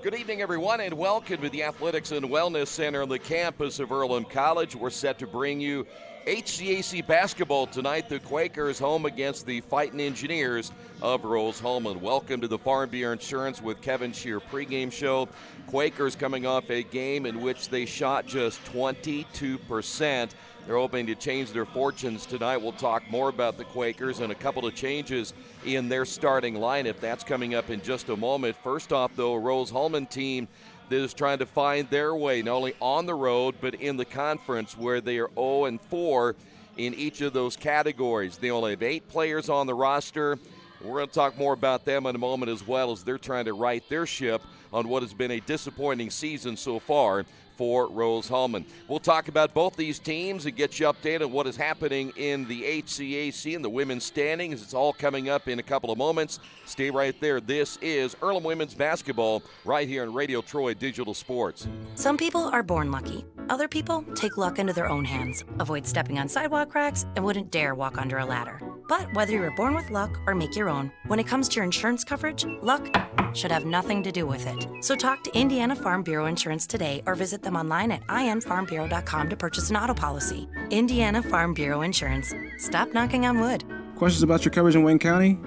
Good evening, everyone, and welcome to the Athletics and Wellness Center on the campus of Earlham College. We're set to bring you HCAC basketball tonight. The Quakers home against the Fighting Engineers of Hulman. Welcome to the Farm Bureau Insurance with Kevin Shear pregame show. Quakers coming off a game in which they shot just 22%. They're hoping to change their fortunes tonight. We'll talk more about the Quakers and a couple of changes in their starting lineup. That's coming up in just a moment. First off, though, a Hulman team that is trying to find their way, not only on the road, but in the conference where they are 0-4 in each of those categories. They only have 8 players on the roster. We're going to talk more about them in a moment, as well as they're trying to right their ship on what has been a disappointing season so far for Hulman. We'll talk about both these teams and get you updated on what is happening in the HCAC and the women's standings. It's all coming up in a couple of moments. Stay right there. This is Earlham Women's Basketball right here on Radio Troy Digital Sports. Some people are born lucky. Other people take luck into their own hands, avoid stepping on sidewalk cracks, and wouldn't dare walk under a ladder. But whether you're born with luck or make your own, when it comes to your insurance coverage, luck should have nothing to do with it. So talk to Indiana Farm Bureau Insurance today or visit them online at infarmbureau.com to purchase an auto policy. Indiana Farm Bureau Insurance. Stop knocking on wood. Questions about your coverage in Wayne County?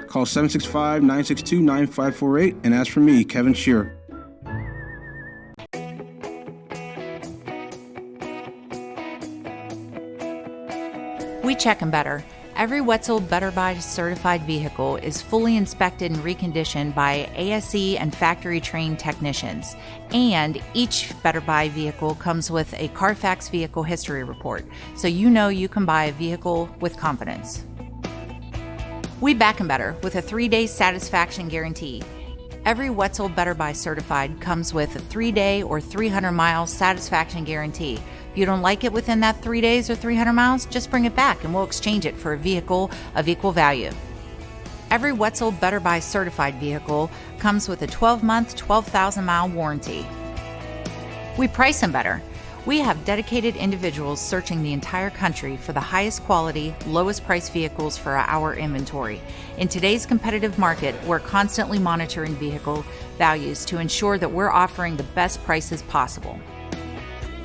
Call 765-962-9548 and ask for me, Kevin Shear. We check them better. Every Wetzel Better Buy certified vehicle is fully inspected and reconditioned by ASE and factory-trained technicians. And each Better Buy vehicle comes with a Carfax vehicle history report, so you know you can buy a vehicle with confidence. We back 'em better with a 3-day satisfaction guarantee. Every Wetzel Better Buy certified comes with a 3-day or 300-mile satisfaction guarantee. If you don't like it within that 3 days or 300 miles, just bring it back and we'll exchange it for a vehicle of equal value. Every Wetzel Better Buy certified vehicle comes with a 12-month, 12,000-mile warranty. We price them better. We have dedicated individuals searching the entire country for the highest quality, lowest price vehicles for our inventory. In today's competitive market, we're constantly monitoring vehicle values to ensure that we're offering the best prices possible.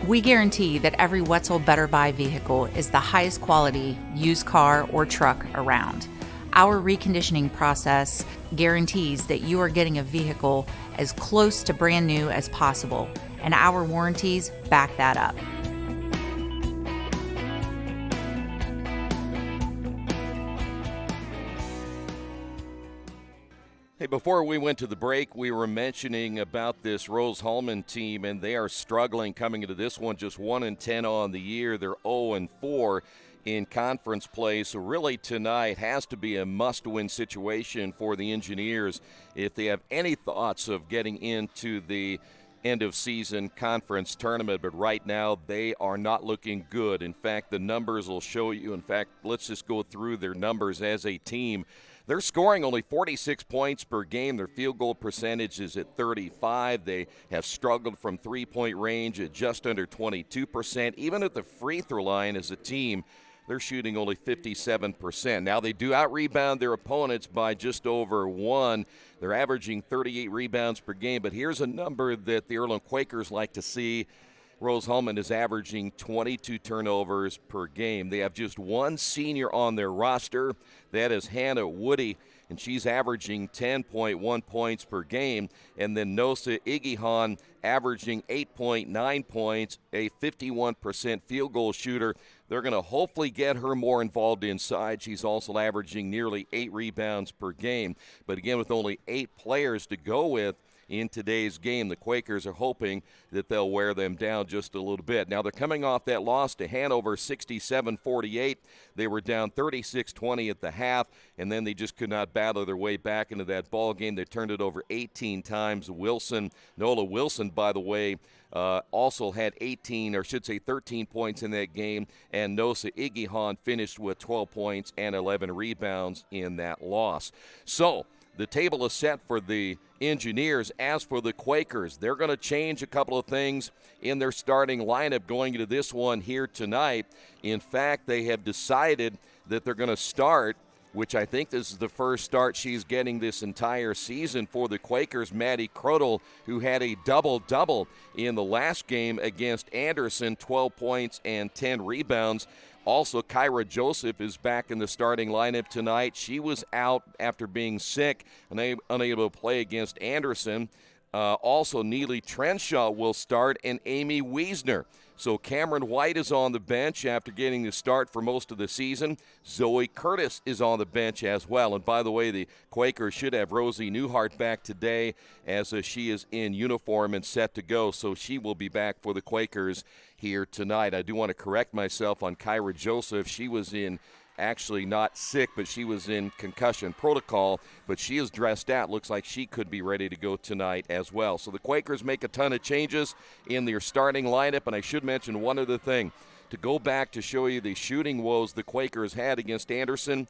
We guarantee that every Wetzel Better Buy vehicle is the highest quality used car or truck around. Our reconditioning process guarantees that you are getting a vehicle as close to brand new as possible, and our warranties back that up. Hey, before we went to the break, we were mentioning about this Hulman team, and they are struggling coming into this one, just 1-10 on the year. They're 0-4 in conference play, so really tonight has to be a must-win situation for the Engineers if they have any thoughts of getting into the end-of-season conference tournament. But right now, they are not looking good. In fact, the numbers will show you. In fact, let's just go through their numbers as a team. They're scoring only 46 points per game. Their field goal percentage is at 35. They have struggled from three-point range at just under 22%. Even at the free throw line as a team, they're shooting only 57%. Now, they do out-rebound their opponents by just over 1. They're averaging 38 rebounds per game. But here's a number that the Earlham Quakers like to see. Hulman is averaging 22 turnovers per game. They have just one senior on their roster. That is Hannah Woody, and she's averaging 10.1 points per game. And then Nosa Igihan averaging 8.9 points, a 51% field goal shooter. They're going to hopefully get her more involved inside. She's also averaging nearly 8 rebounds per game. But again, with only 8 players to go with in today's game, the Quakers are hoping that they'll wear them down just a little bit. Now, they're coming off that loss to Hanover, 67-48. They were down 36-20 at the half, and then they just could not battle their way back into that ball game. They turned it over 18 times. Nola Wilson, by the way, also had 13 points in that game, and Nosa Igihan finished with 12 points and 11 rebounds in that loss. So the table is set for the Engineers. As for the Quakers, they're going to change a couple of things in their starting lineup going into this one here tonight. In fact, they have decided that they're going to start which I think this is the first start she's getting this entire season for the Quakers. Maddie Crodel, who had a double-double in the last game against Anderson, 12 points and 10 rebounds. Also, Kyra Joseph is back in the starting lineup tonight. She was out after being sick and unable to play against Anderson. Also, Neely Trenshaw will start, and Amy Wiesner. So Cameron White is on the bench after getting the start for most of the season. Zoe Curtis is on the bench as well. And by the way, the Quakers should have Rosie Newhart back today as she is in uniform and set to go. So she will be back for the Quakers here tonight. I do want to correct myself on Kyra Joseph. She was actually not sick, but she was in concussion protocol, but she is dressed out. Looks like she could be ready to go tonight as well. So the Quakers make a ton of changes in their starting lineup, and I should mention one other thing. To go back to show you the shooting woes the Quakers had against Anderson,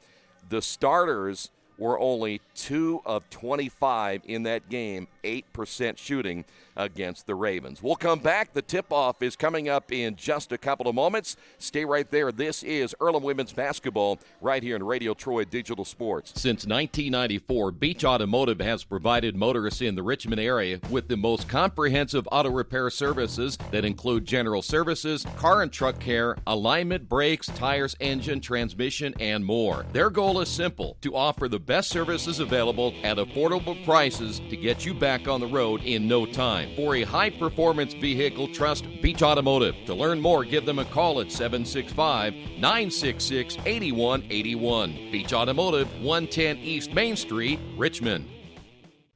the starters were only 2 of 25 in that game, 8% shooting against the Ravens. We'll come back. The tip-off is coming up in just a couple of moments. Stay right there. This is Earlham Women's Basketball right here in Radio Troy Digital Sports. Since 1994, Beach Automotive has provided motorists in the Richmond area with the most comprehensive auto repair services that include general services, car and truck care, alignment, brakes, tires, engine, transmission, and more. Their goal is simple: to offer the best services available at affordable prices to get you back on the road in no time. For a high-performance vehicle, trust Beach Automotive. To learn more, give them a call at 765-966-8181. Beach Automotive, 110 East Main Street, Richmond.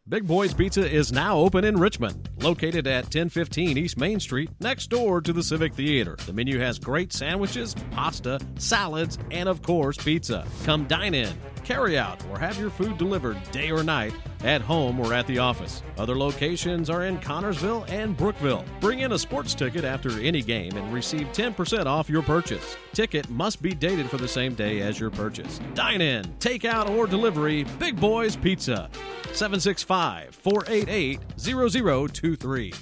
Big Boy's Pizza is now open in Richmond, located at 1015 East Main Street, next door to the Civic Theater. The menu has great sandwiches, pasta, salads, and of course, pizza. Come dine in, carry out, or have your food delivered day or night, at home or at the office. Other locations are in Connorsville and Brookville. Bring in a sports ticket after any game and receive 10% off your purchase. Ticket must be dated for the same day as your purchase. Dine in, take out, or delivery, Big Boy's Pizza. 765-488-0023.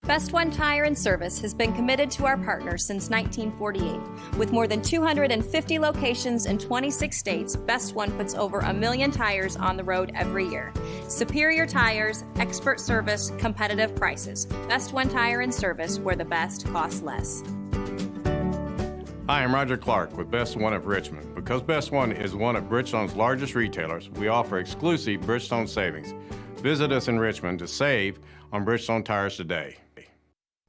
Best One Tire and Service has been committed to our partners since 1948. With more than 250 locations in 26 states, Best One puts over 1 million tires on the road every year. Superior tires, expert service, competitive prices. Best One Tire and Service, where the best costs less. Hi, I'm Roger Clark with Best One of Richmond. Because Best One is one of Bridgestone's largest retailers, we offer exclusive Bridgestone savings. Visit us in Richmond to save on Bridgestone tires today.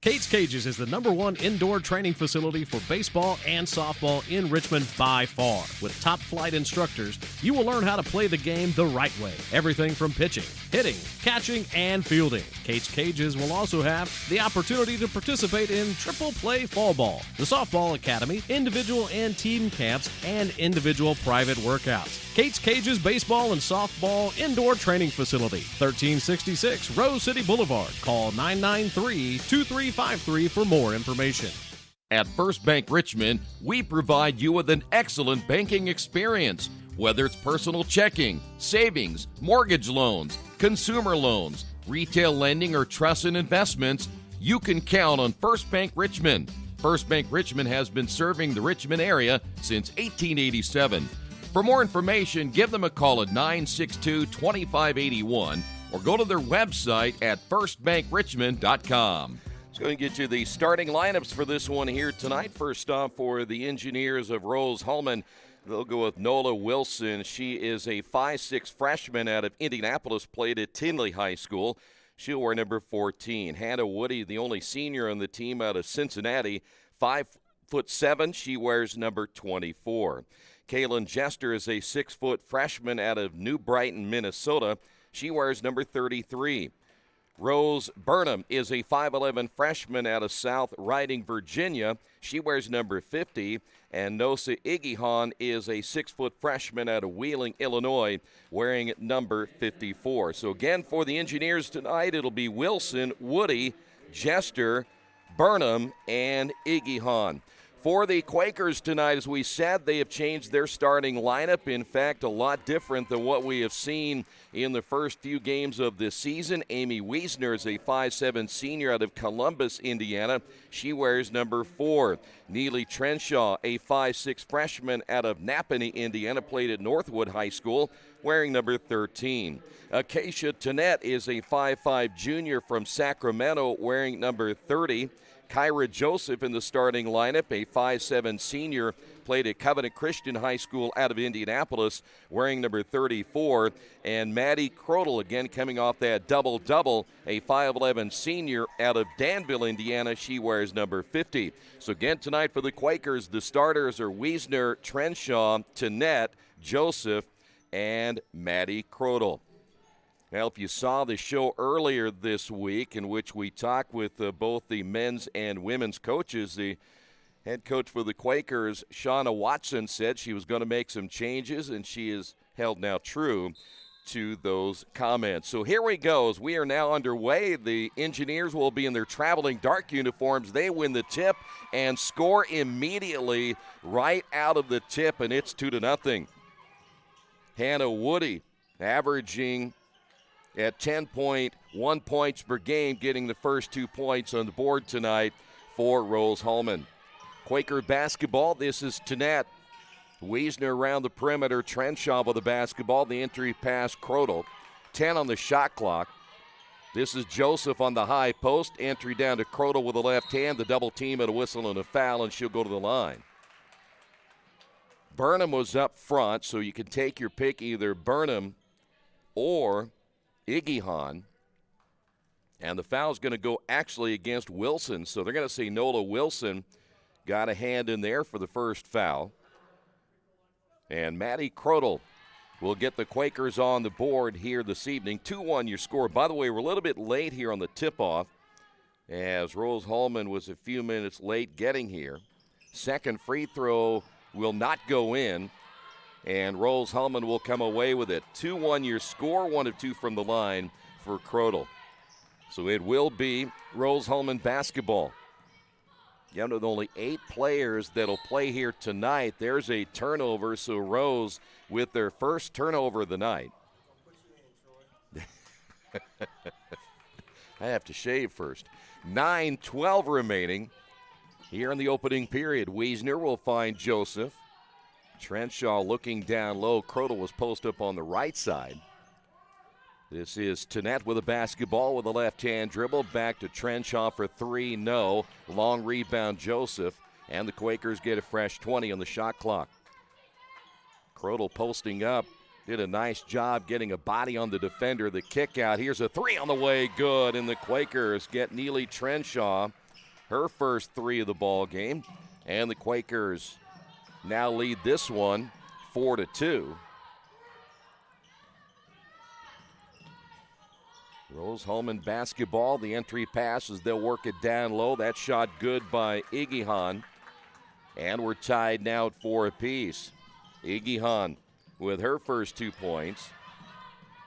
Kate's Cages is the #1 indoor training facility for baseball and softball in Richmond by far. With top flight instructors, you will learn how to play the game the right way. Everything from pitching, hitting, catching, and fielding. Kate's Cages will also have the opportunity to participate in triple play fall ball, the softball academy, individual and team camps, and individual private workouts. Kate's Cages Baseball and Softball Indoor Training Facility, 1366 Rose City Boulevard. Call 993-2353 for more information. At First Bank Richmond, we provide you with an excellent banking experience. Whether it's personal checking, savings, mortgage loans, consumer loans, retail lending, or trust and investments, you can count on First Bank Richmond. First Bank Richmond has been serving the Richmond area since 1887. For more information, give them a call at 962-2581 or go to their website at firstbankrichmond.com. It's going to get you the starting lineups for this one here tonight. First off, for the Engineers of Rose Hulman, they'll go with Nola Wilson. She is a 5'6" freshman out of Indianapolis, played at Tinley High School. She'll wear number 14. Hannah Woody, the only senior on the team out of Cincinnati, 5'7". She wears number 24. Kaylin Jester is a 6-foot freshman out of New Brighton, Minnesota. She wears number 33. Rose Burnham is a 5'11" freshman out of South Riding, Virginia. She wears number 50. And Nosa Igihan is a 6-foot freshman out of Wheeling, Illinois, wearing number 54. So again, for the Engineers tonight, it'll be Wilson, Woody, Jester, Burnham, and Igihan. For the Quakers tonight, as we said, they have changed their starting lineup. In fact, a lot different than what we have seen in the first few games of this season. Amy Wiesner is a 5'7" senior out of Columbus, Indiana. She wears number 4. Neely Trenshaw, a 5'6" freshman out of Napanee, Indiana, played at Northwood High School, wearing number 13. Acacia Tennette is a 5'5" junior from Sacramento, wearing number 30. Kyra Joseph in the starting lineup, a 5'7" senior, played at Covenant Christian High School out of Indianapolis, wearing number 34. And Maddie Crodel, again coming off that double-double, a 5'11" senior out of Danville, Indiana. She wears number 50. So again tonight for the Quakers, the starters are Wiesner, Trenshaw, Tennette, Joseph, and Maddie Crodel. Well, if you saw the show earlier this week in which we talked with both the men's and women's coaches, the head coach for the Quakers, Shauna Watson, said she was going to make some changes, and she is held now true to those comments. So here we go. As we are now underway, the Engineers will be in their traveling dark uniforms. They win the tip and score immediately right out of the tip, and it's 2-0. Hannah Woody averaging at 10.1 points per game, getting the first 2 points on the board tonight for Rose Hulman. Quaker basketball, this is Tennette. Wiesner around the perimeter, Trenshaw with the basketball, the entry pass, Crodel. 10 on the shot clock. This is Joseph on the high post, entry down to Crodel with the left hand, the double team and a whistle and a foul, and she'll go to the line. Burnham was up front, so you can take your pick, either Burnham or Igihan, and the foul's going to go actually against Wilson, so they're going to say Nola Wilson got a hand in there for the first foul. And Maddie Crodel will get the Quakers on the board here this evening. 2-1 your score. By the way, we're a little bit late here on the tip-off, as Rose Hulman was a few minutes late getting here. Second free throw will not go in, and Rose Hulman will come away with it. 2-1 your score, 1 of 2 from the line for Crodel. So it will be Rose Hulman basketball. Down with only 8 players that'll play here tonight. There's a turnover, so Rose with their first turnover of the night. I have to shave first. 9:12 remaining here in the opening period. Wiesner will find Joseph. Trenshaw looking down low. Crodel was post up on the right side. This is Tennette with a basketball with a left-hand dribble. Back to Trenshaw for 3, no. Long rebound, Joseph. And the Quakers get a fresh 20 on the shot clock. Crodel posting up. Did a nice job getting a body on the defender. The kick out. Here's a 3 on the way. Good. And the Quakers get Neely Trenshaw her first 3 of the ball game. And the Quakers now lead this one 4-2. Rose Hulman basketball. The entry passes. They'll work it down low. That shot good by Igihan. And we're tied now at 4 apiece. Igihan with her first 2 points.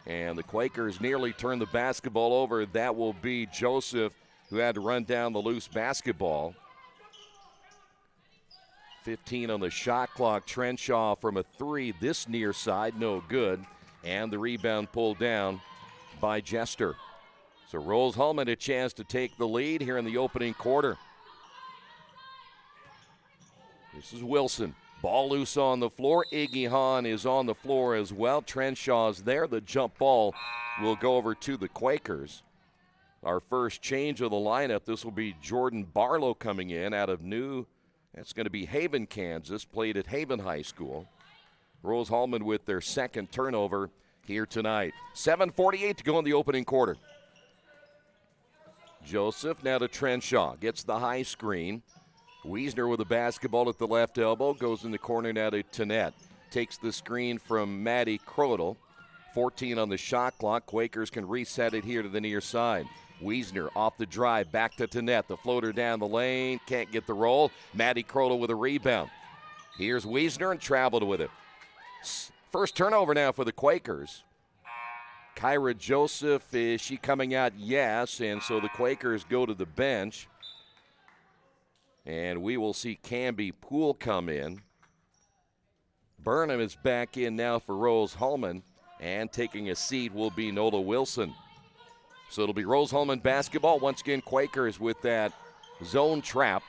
And the Quakers nearly turned the basketball over. That will be Joseph, who had to run down the loose basketball. 15 on the shot clock. Trenshaw from a 3 this near side, no good. And the rebound pulled down by Jester. So Rose Hulman a chance to take the lead here in the opening quarter. This is Wilson. Ball loose on the floor. Igihan is on the floor as well. Trenshaw's there. The jump ball will go over to the Quakers. Our first change of the lineup, this will be Jordan Barlow coming in out of that's going to be Haven, Kansas, played at Haven High School. Rose Hulman with their second turnover here tonight. 7:48 to go in the opening quarter. Joseph now to Trenshaw. Gets the high screen. Wiesner with the basketball at the left elbow. Goes in the corner now to Tennette. Takes the screen from Maddie Crodel. 14 on the shot clock. Quakers can reset it here to the near side. Wiesner off the drive, back to Tennette. The floater down the lane, can't get the roll. Maddie Crodel with a rebound. Here's Wiesner and traveled with it. First turnover now for the Quakers. Kyra Joseph, is she coming out? Yes, and so the Quakers go to the bench. And we will see Canby Poole come in. Burnham is back in now for Rose Hulman. And taking a seat will be Nola Wilson. So it'll be Rose Hulman basketball. Once again, Quakers with that zone trap.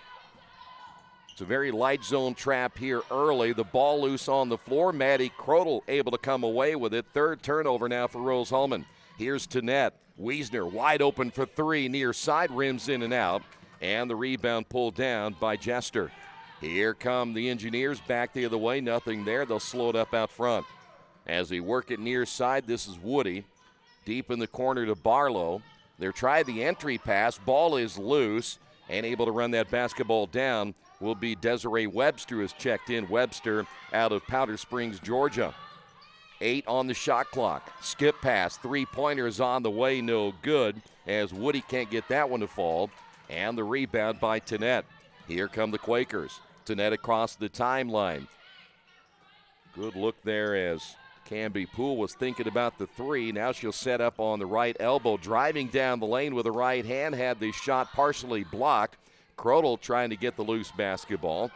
It's a very light zone trap here early. The ball loose on the floor. Maddie Crodel able to come away with it. Third turnover now for Rose Hulman. Here's to net. Wiesner wide open for three. Near side, rims in and out. And the rebound pulled down by Jester. Here come the Engineers back the other way. Nothing there. They'll slow it up out front. As they work it near side, this is Woody. Deep in the corner to Barlow. They're trying the entry pass. Ball is loose. And able to run that basketball down will be Desiree Webster, who has checked in. Webster out of Powder Springs, Georgia. 8 on the shot clock. Skip pass. Three-pointers on the way. No good, as Woody can't get that one to fall. And the rebound by Tanette. Here come the Quakers. Tanette across the timeline. Good look there as Canby Poole was thinking about the three. Now she'll set up on the right elbow. Driving down the lane with the right hand. Had the shot partially blocked. Crodel trying to get the loose basketball.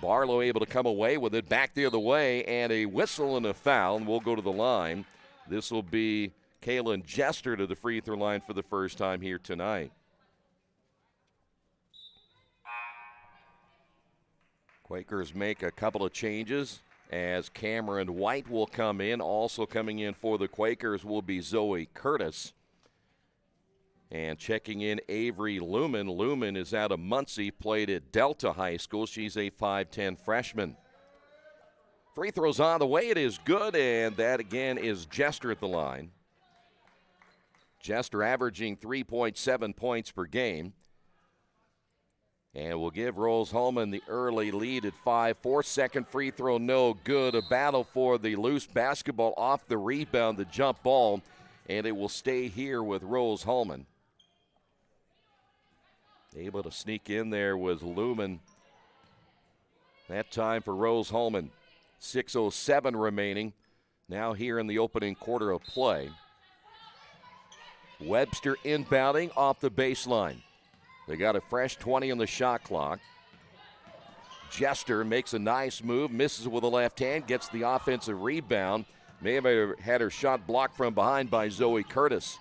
Barlow able to come away with it. Back the other way. And a whistle and a foul. And we'll go to the line. This will be Kaylin Jester to the free throw line for the first time here tonight. Quakers make a couple of changes as Cameron White will come in. Also coming in for the Quakers will be Zoe Curtis. And checking in Avery Lumen. Lumen is out of Muncie, played at Delta High School. She's a 5'10 freshman. Free throws on the way. It is good, and that again is Jester at the line. Jester averaging 3.7 points per game. And we'll give Rose Hulman the early lead at 5-4. Second free throw, no good. A battle for the loose basketball off the rebound, the jump ball, and it will stay here with Rose Hulman. Able to sneak in there was Lumen. That time for Rose Hulman. 6:07 remaining. Now here in the opening quarter of play. Webster inbounding off the baseline. They got a fresh 20 on the shot clock. Jester makes a nice move, misses with the left hand, gets the offensive rebound. May have had her shot blocked from behind by Zoe Curtis.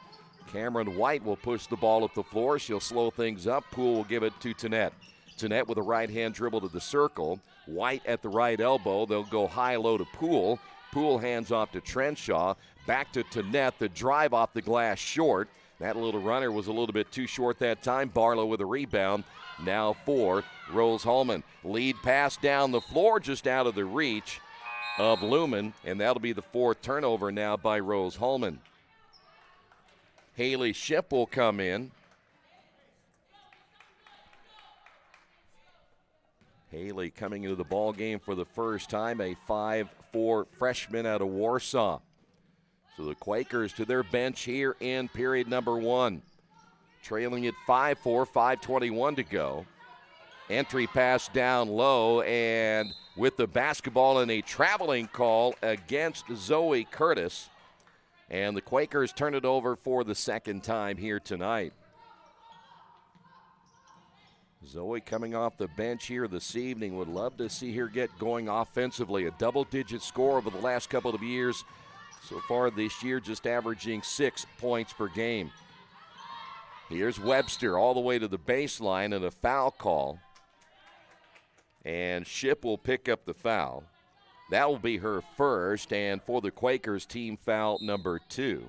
Cameron White will push the ball up the floor. She'll slow things up. Poole will give it to Tanette. Tanette with a right-hand dribble to the circle. White at the right elbow. They'll go high-low to Poole. Poole hands off to Trenshaw. Back to Tanette. The drive off the glass short. That little runner was a little bit too short that time. Barlow with a rebound. Now for Rose Hulman. Lead pass down the floor, just out of the reach of Lumen. And that'll be the fourth turnover now by Rose Hulman. Haley Shipp will come in. Haley coming into the ball game for the first time, a 5'4 freshman out of Warsaw. So the Quakers to their bench here in period number one. Trailing at 5-4, 5:21 to go. Entry pass down low, and with the basketball and a traveling call against Zoe Curtis. And the Quakers turn it over for the second time here tonight. Zoe coming off the bench here this evening. Would love to see her get going offensively. A double-digit score over the last couple of years. So far this year, just averaging 6 points per game. Here's Webster all the way to the baseline and a foul call. And Shipp will pick up the foul. That will be her first, and for the Quakers, team foul number 2.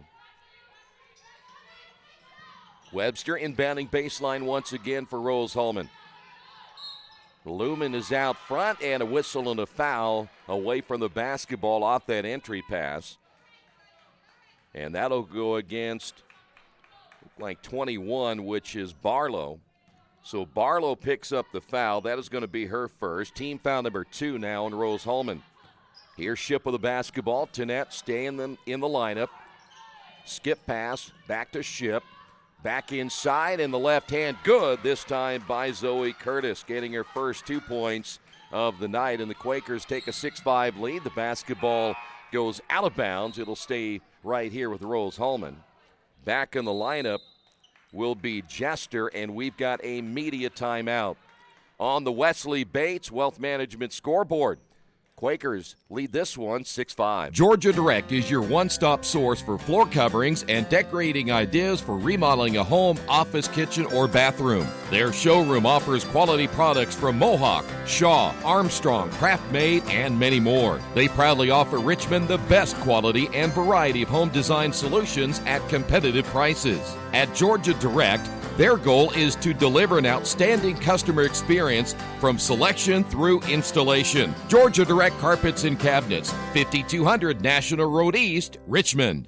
Webster inbounding baseline once again for Rose Hulman. Lumen is out front, and a whistle and a foul away from the basketball off that entry pass. And that'll go against, like 21, which is Barlow. So Barlow picks up the foul. That is going to be her first. Team foul number 2 now on Rose Hulman. Here's Shipp with the basketball. Tanette staying in the lineup. Skip pass, back to Shipp. Back inside, and the left hand good, this time by Zoe Curtis, getting her first 2 points of the night. And the Quakers take a 6-5 lead. The basketball goes out of bounds. It'll stay right here with Rose Hulman. Back in the lineup will be Jester, and we've got a media timeout. on the Wesley Bates Wealth Management scoreboard. Quakers lead this one 6-5. Georgia Direct is your one-stop source for floor coverings and decorating ideas for remodeling a home, office, kitchen, or bathroom. Their showroom offers quality products from Mohawk, Shaw, Armstrong, Craft Made, and many more. They proudly offer Richmond the best quality and variety of home design solutions at competitive prices. At Georgia Direct, their goal is to deliver an outstanding customer experience from selection through installation. Georgia Direct Carpets and Cabinets, 5200 National Road East, Richmond.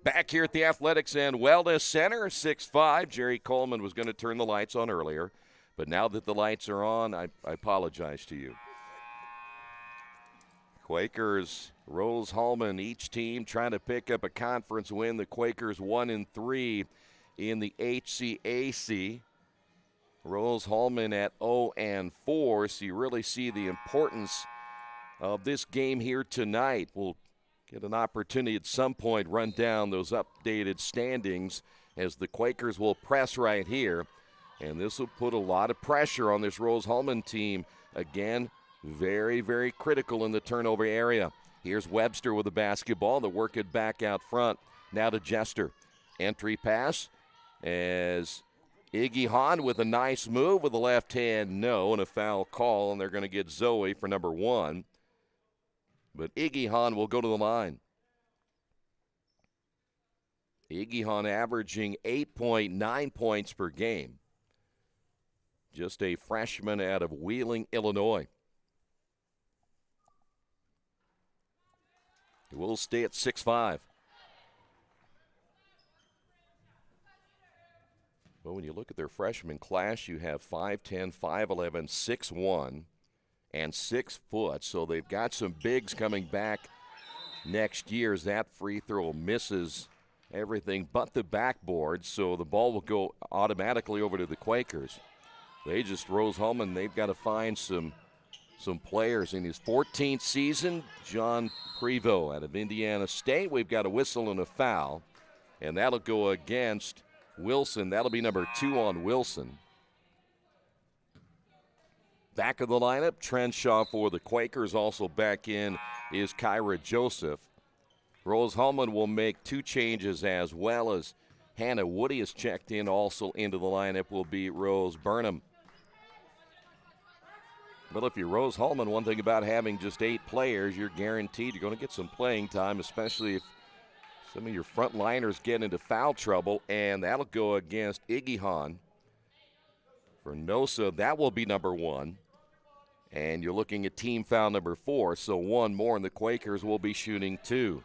Back here at the Athletics and Wellness Center, 6-5. Jerry Coleman was going to turn the lights on earlier, but now that the lights are on, I apologize to you. Quakers, Rose Hulman, each team trying to pick up a conference win. The Quakers 1-3 in the HCAC. Rose Hulman at 0-4, so you really see the importance of this game here tonight. We'll get an opportunity at some point run down those updated standings as the Quakers will press right here, and this will put a lot of pressure on this Rose Hulman team. Again, very, very critical in the turnover area. Here's Webster with the basketball. They'll work it back out front. Now to Jester. Entry pass as Iggy Hahn with a nice move with the left hand, no, and a foul call, and they're going to get Zoe for number 1. But Iggy Hahn will go to the line. Iggy Hahn averaging 8.9 points per game. Just a freshman out of Wheeling, Illinois. We'll stay at 6-5. Well, when you look at their freshman class, you have 5'10", 5'11", 6'1", and 6 foot. So they've got some bigs coming back next year as that free throw misses everything but the backboard. So the ball will go automatically over to the Quakers. They just, Rose Hulman, they've got to find some players. In his 14th season, John Prevost out of Indiana State. We've got a whistle and a foul, and that'll go against Wilson. That'll be number 2 on Wilson. Back of the lineup, Trenshaw for the Quakers. Also back in is Kyra Joseph. Rose Hulman will make 2 changes, as well as Hannah Woody is checked in. Also into the lineup will be Rose Burnham. Well, if you're Rose Hulman, one thing about having just 8 players, you're guaranteed you're going to get some playing time, especially if some of your front liners get into foul trouble, and that'll go against Iggy Hahn. For Nosa, that will be number 1. And you're looking at team foul number 4, so 1 more, and the Quakers will be shooting 2.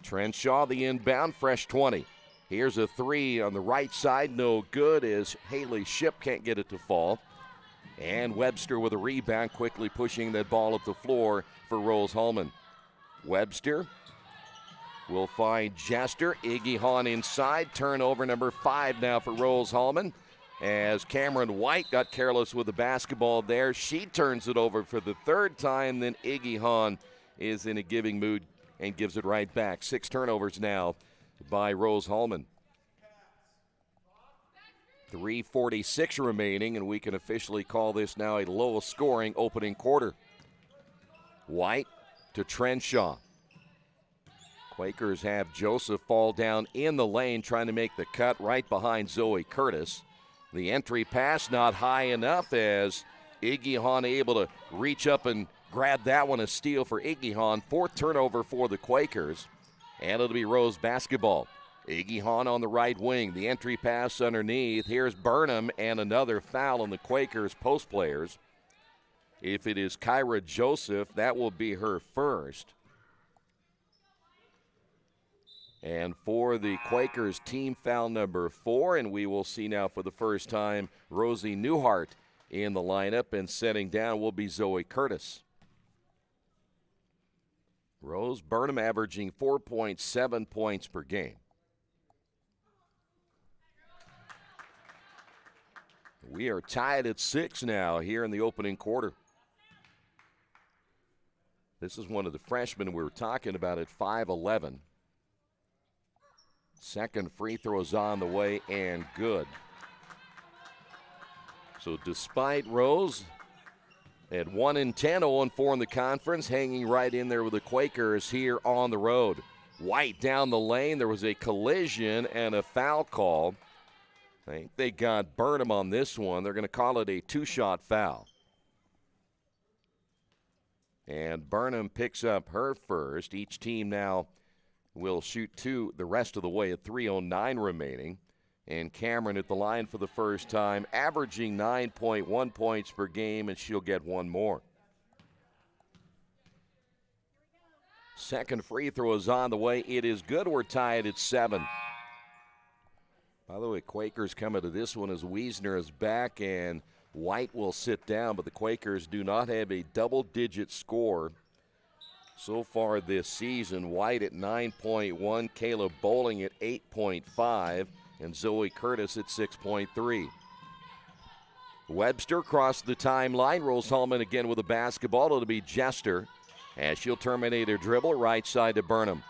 Trenshaw, the inbound, fresh 20. Here's a 3 on the right side, no good as Haley Ship can't get it to fall. And Webster with a rebound, quickly pushing that ball up the floor for Rose Hulman. Webster will find Jester. Iggy Hahn inside. Turnover number 5 now for Rose Hulman, as Cameron White got careless with the basketball there. She turns it over for the 3rd time. Then Iggy Hahn is in a giving mood and gives it right back. 6 turnovers now by Rose Hulman. 3:46 remaining, and we can officially call this now a low-scoring opening quarter. White to Trenshaw. Quakers have Joseph fall down in the lane, trying to make the cut right behind Zoe Curtis. The entry pass not high enough, as Iggy Hahn able to reach up and grab that one. A steal for Iggy Hahn. 4th turnover for the Quakers, and it'll be Rose basketball. Iggy Hahn on the right wing. The entry pass underneath. Here's Burnham, and another foul on the Quakers post players. If it is Kyra Joseph, that will be her first. And for the Quakers, team foul number 4, and we will see now for the first time Rosie Newhart in the lineup, and setting down will be Zoe Curtis. Rose Burnham averaging 4.7 points per game. We are tied at 6 now here in the opening quarter. This is one of the freshmen we were talking about at 5'11". Second free throw is on the way and good. So despite Rose at 1-10, 0-4 in the conference, hanging right in there with the Quakers here on the road. White down the lane. There was a collision and a foul call. I think they got Burnham on this one. They're going to call it a two-shot foul. And Burnham picks up her first. Each team now will shoot two the rest of the way at 3:09 remaining. And Cameron at the line for the first time, averaging 9.1 points per game, and she'll get one more. Second free throw is on the way. It is good. We're tied at 7. By the way, Quakers coming to this one as Wiesner is back and White will sit down, but the Quakers do not have a double-digit score so far this season. White at 9.1, Caleb Bowling at 8.5, and Zoe Curtis at 6.3. Webster crossed the timeline. Rose Hulman again with a basketball. It'll be Jester as she'll terminate her dribble right side to Burnham.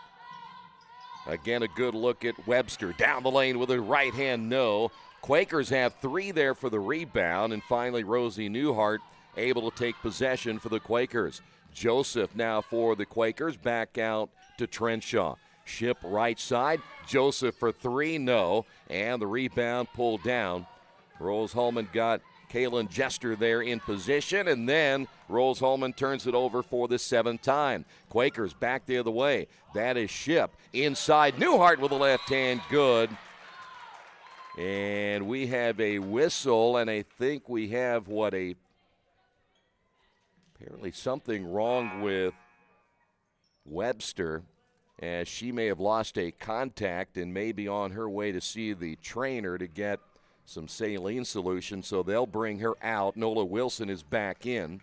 Again, a good look at Webster. Down the lane with a right hand, no. Quakers have 3 there for the rebound, and finally Rosie Newhart able to take possession for the Quakers. Joseph now for the Quakers, back out to Trenshaw. Ship right side, Joseph for 3, no, and the rebound pulled down. Rose Hulman got Kaylin Jester there in position, and then Rose Hulman turns it over for the 7th time. Quakers back the other way. That is Ship. Inside, Newhart with the left hand, good. And we have a whistle, and I think we have apparently something wrong with Webster, as she may have lost a contact and may be on her way to see the trainer to get some saline solution, so they'll bring her out. Nola Wilson is back in.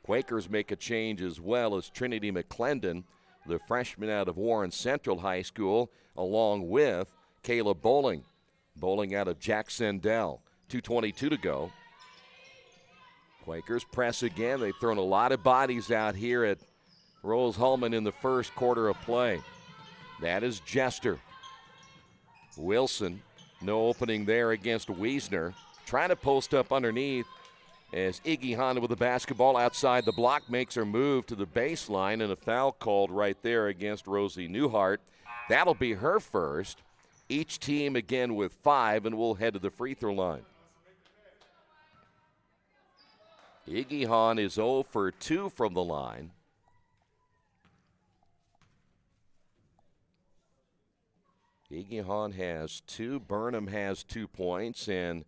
Quakers make a change as well as Trinity McClendon, the freshman out of Warren Central High School, along with Caleb Bowling. Bowling out of Jack Sendell. 2:22 to go. Quakers press again. They've thrown a lot of bodies out here at Rose Hulman in the first quarter of play. That is Jester. Wilson, no opening there against Wiesner. Trying to post up underneath as Iggy Honda with the basketball outside the block makes her move to the baseline, and a foul called right there against Rosie Newhart. That'll be her first. Each team again with 5, and we'll head to the free throw line. Iggy Hahn is 0 for 2 from the line. Iggy Hahn has 2. Burnham has 2 points, and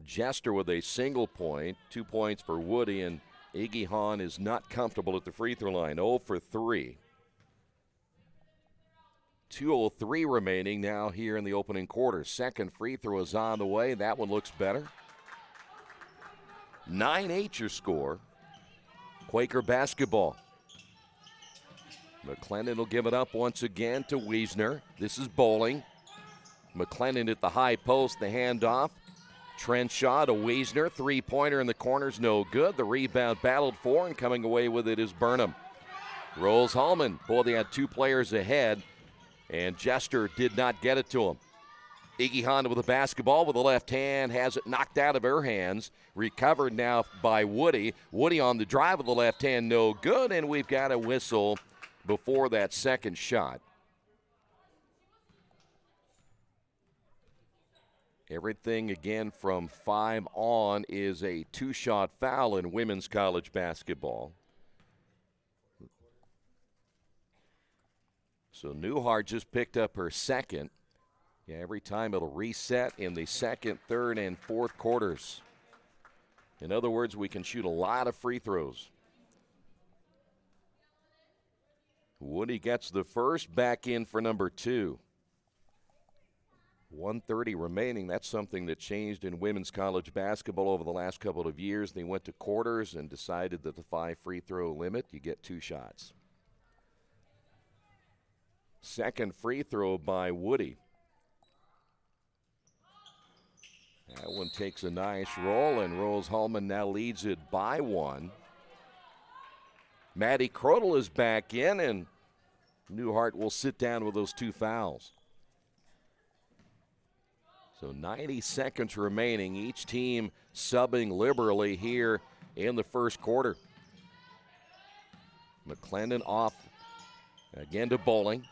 Jester with a single point. 2 points for Woody, and Iggy Hahn is not comfortable at the free throw line. 0 for 3. 2:03 remaining now here in the opening quarter. Second free throw is on the way. That one looks better. 9-8 your score. Quaker basketball. McClendon will give it up once again to Wiesner. This is Bowling. McClendon at the high post, the handoff. Trenshaw to Wiesner. Three-pointer in the corners, no good. The rebound battled for, and coming away with it is Burnham. Rose Hulman. Boy, they had 2 players ahead, and Jester did not get it to him. Iggy Honda with the basketball with the left hand, has it knocked out of her hands. Recovered now by Woody. Woody on the drive with the left hand, no good, and we've got a whistle before that second shot. Everything again from 5 on is a 2-shot foul in women's college basketball. So Newhart just picked up her second. Yeah, every time it'll reset in the second, third, and fourth quarters. In other words, we can shoot a lot of free throws. Woody gets the first, back in for number 2. 1:30 remaining. That's something that changed in women's college basketball over the last couple of years. They went to quarters and decided that the 5 free throw limit, you get 2 shots. Second free throw by Woody. That one takes a nice roll, and Rose Hulman now leads it by 1. Maddie Crodel is back in, and Newhart will sit down with those 2 fouls. So 90 seconds remaining. Each team subbing liberally here in the first quarter. McClendon off again to Bowling.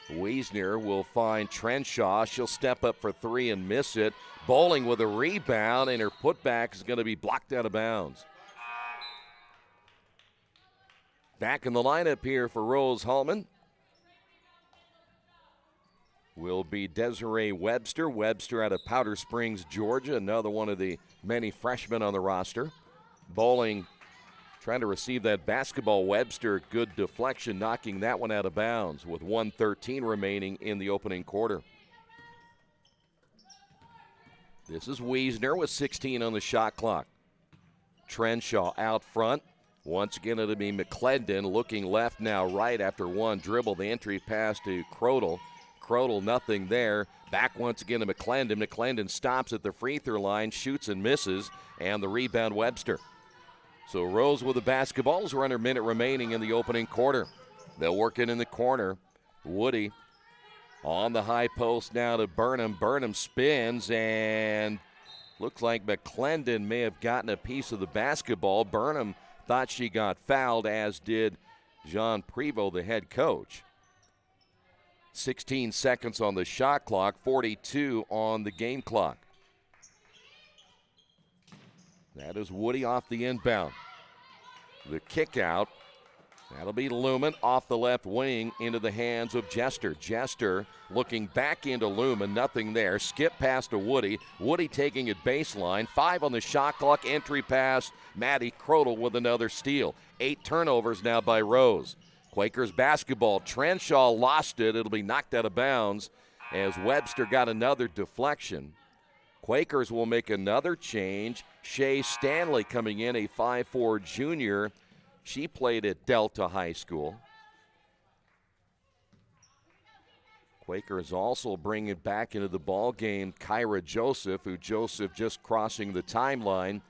Wiesner will find Trenshaw. She'll step up for three and miss it. Bowling with a rebound, and her putback is going to be blocked out of bounds. Back in the lineup here for Rose Hulman will be Desiree Webster. Webster out of Powder Springs, Georgia, another one of the many freshmen on the roster. Bowling trying to receive that basketball. Webster, good deflection, knocking that one out of bounds with 1:13 remaining in the opening quarter. This is Wiesner with 16 on the shot clock. Trenshaw out front. Once again, it'll be McClendon looking left now right after one dribble. The entry pass to Crodel. Crodel, nothing there. Back once again to McClendon. McClendon stops at the free throw line, shoots and misses, and the rebound Webster. So Rose with the basketballs. We're under a minute remaining in the opening quarter. They'll work it in the corner. Woody on the high post now to Burnham. Burnham spins and looks like McClendon may have gotten a piece of the basketball. Burnham thought she got fouled, as did Jean Prevost, the head coach. 16 seconds on the shot clock, 42 on the game clock. That is Woody off the inbound. The kick out, that'll be Lumen off the left wing into the hands of Jester. Jester looking back into Lumen, nothing there. Skip pass to Woody. Woody taking it baseline. 5 on the shot clock, entry pass. Maddie Crodel with another steal. 8 turnovers now by Rose. Quakers basketball. Trenshaw lost it. It'll be knocked out of bounds as Webster got another deflection. Quakers will make another change. Shay Stanley coming in, a 5'4 junior. She played at Delta High School. Quakers also bringing back into the ball game Kyra Joseph, who Joseph just crossing the timeline,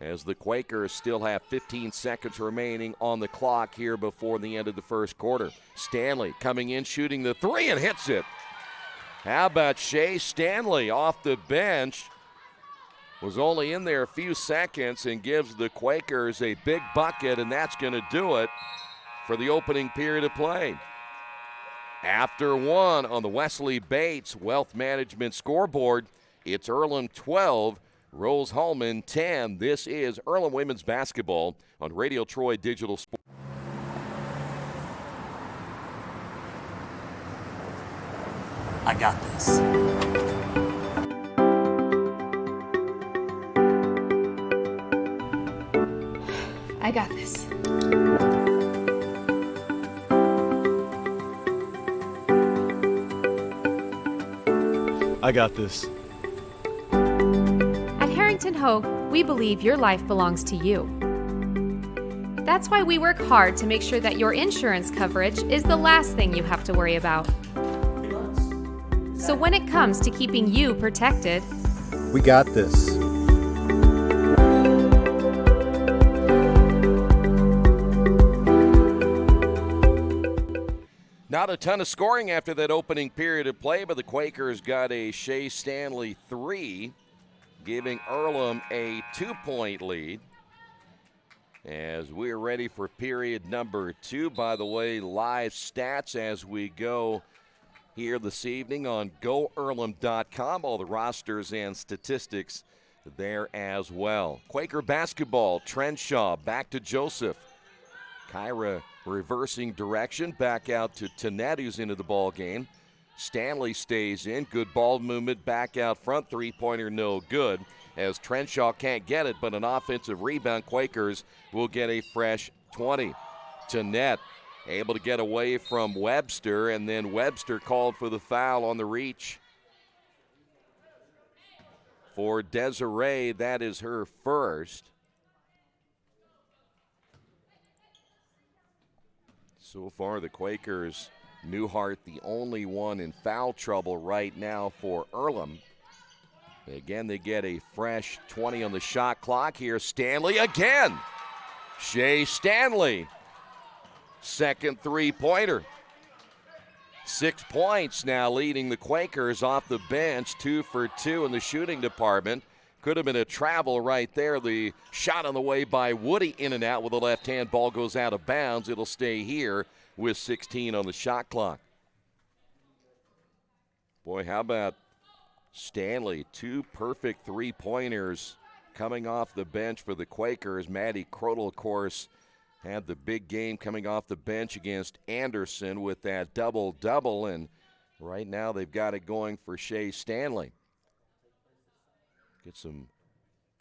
as the Quakers still have 15 seconds remaining on the clock here before the end of the first quarter. Stanley coming in, shooting the three, and hits it. How about Shay Stanley off the bench? Was only in there a few seconds and gives the Quakers a big bucket, and that's going to do it for the opening period of play. After one on the Wesley Bates Wealth Management scoreboard, it's Earlham 12, Rose Hulman 10. This is Earlham Women's Basketball on Radio Troy Digital Sports. I got this. I got this. I got this. At Harrington Hogue, we believe your life belongs to you. That's why we work hard to make sure that your insurance coverage is the last thing you have to worry about. So when it comes to keeping you protected, We got this. Not a ton of scoring after that opening period of play, but the Quakers got a Shay Stanley 3, giving Earlham a 2-point lead. As we're ready for period number 2, by the way, live stats as we go here this evening on GoEarlham.com. All the rosters and statistics there as well. Quaker basketball, Trenshaw back to Joseph. Kyra reversing direction, back out to Tanette, who's into the ball game. Stanley stays in, good ball movement, back out front, three-pointer no good, as Trenshaw can't get it, but an offensive rebound. Quakers will get a fresh 20. Tanette able to get away from Webster, and then Webster called for the foul on the reach. For Desiree, that is her first. So far, the Quakers, Newhart the only one in foul trouble right now for Earlham. Again, they get a fresh 20 on the shot clock here. Stanley again. Shay Stanley. Second three-pointer. 6 points now leading the Quakers off the bench, 2 for 2 in the shooting department. Could have been a travel right there. The shot on the way by Woody in and out with the left hand. Ball goes out of bounds. It'll stay here with 16 on the shot clock. Boy, how about Stanley? 2 perfect three-pointers coming off the bench for the Quakers. Maddie Crodel, of course, had the big game coming off the bench against Anderson with that double-double, and right now they've got it going for Shea Stanley. Get some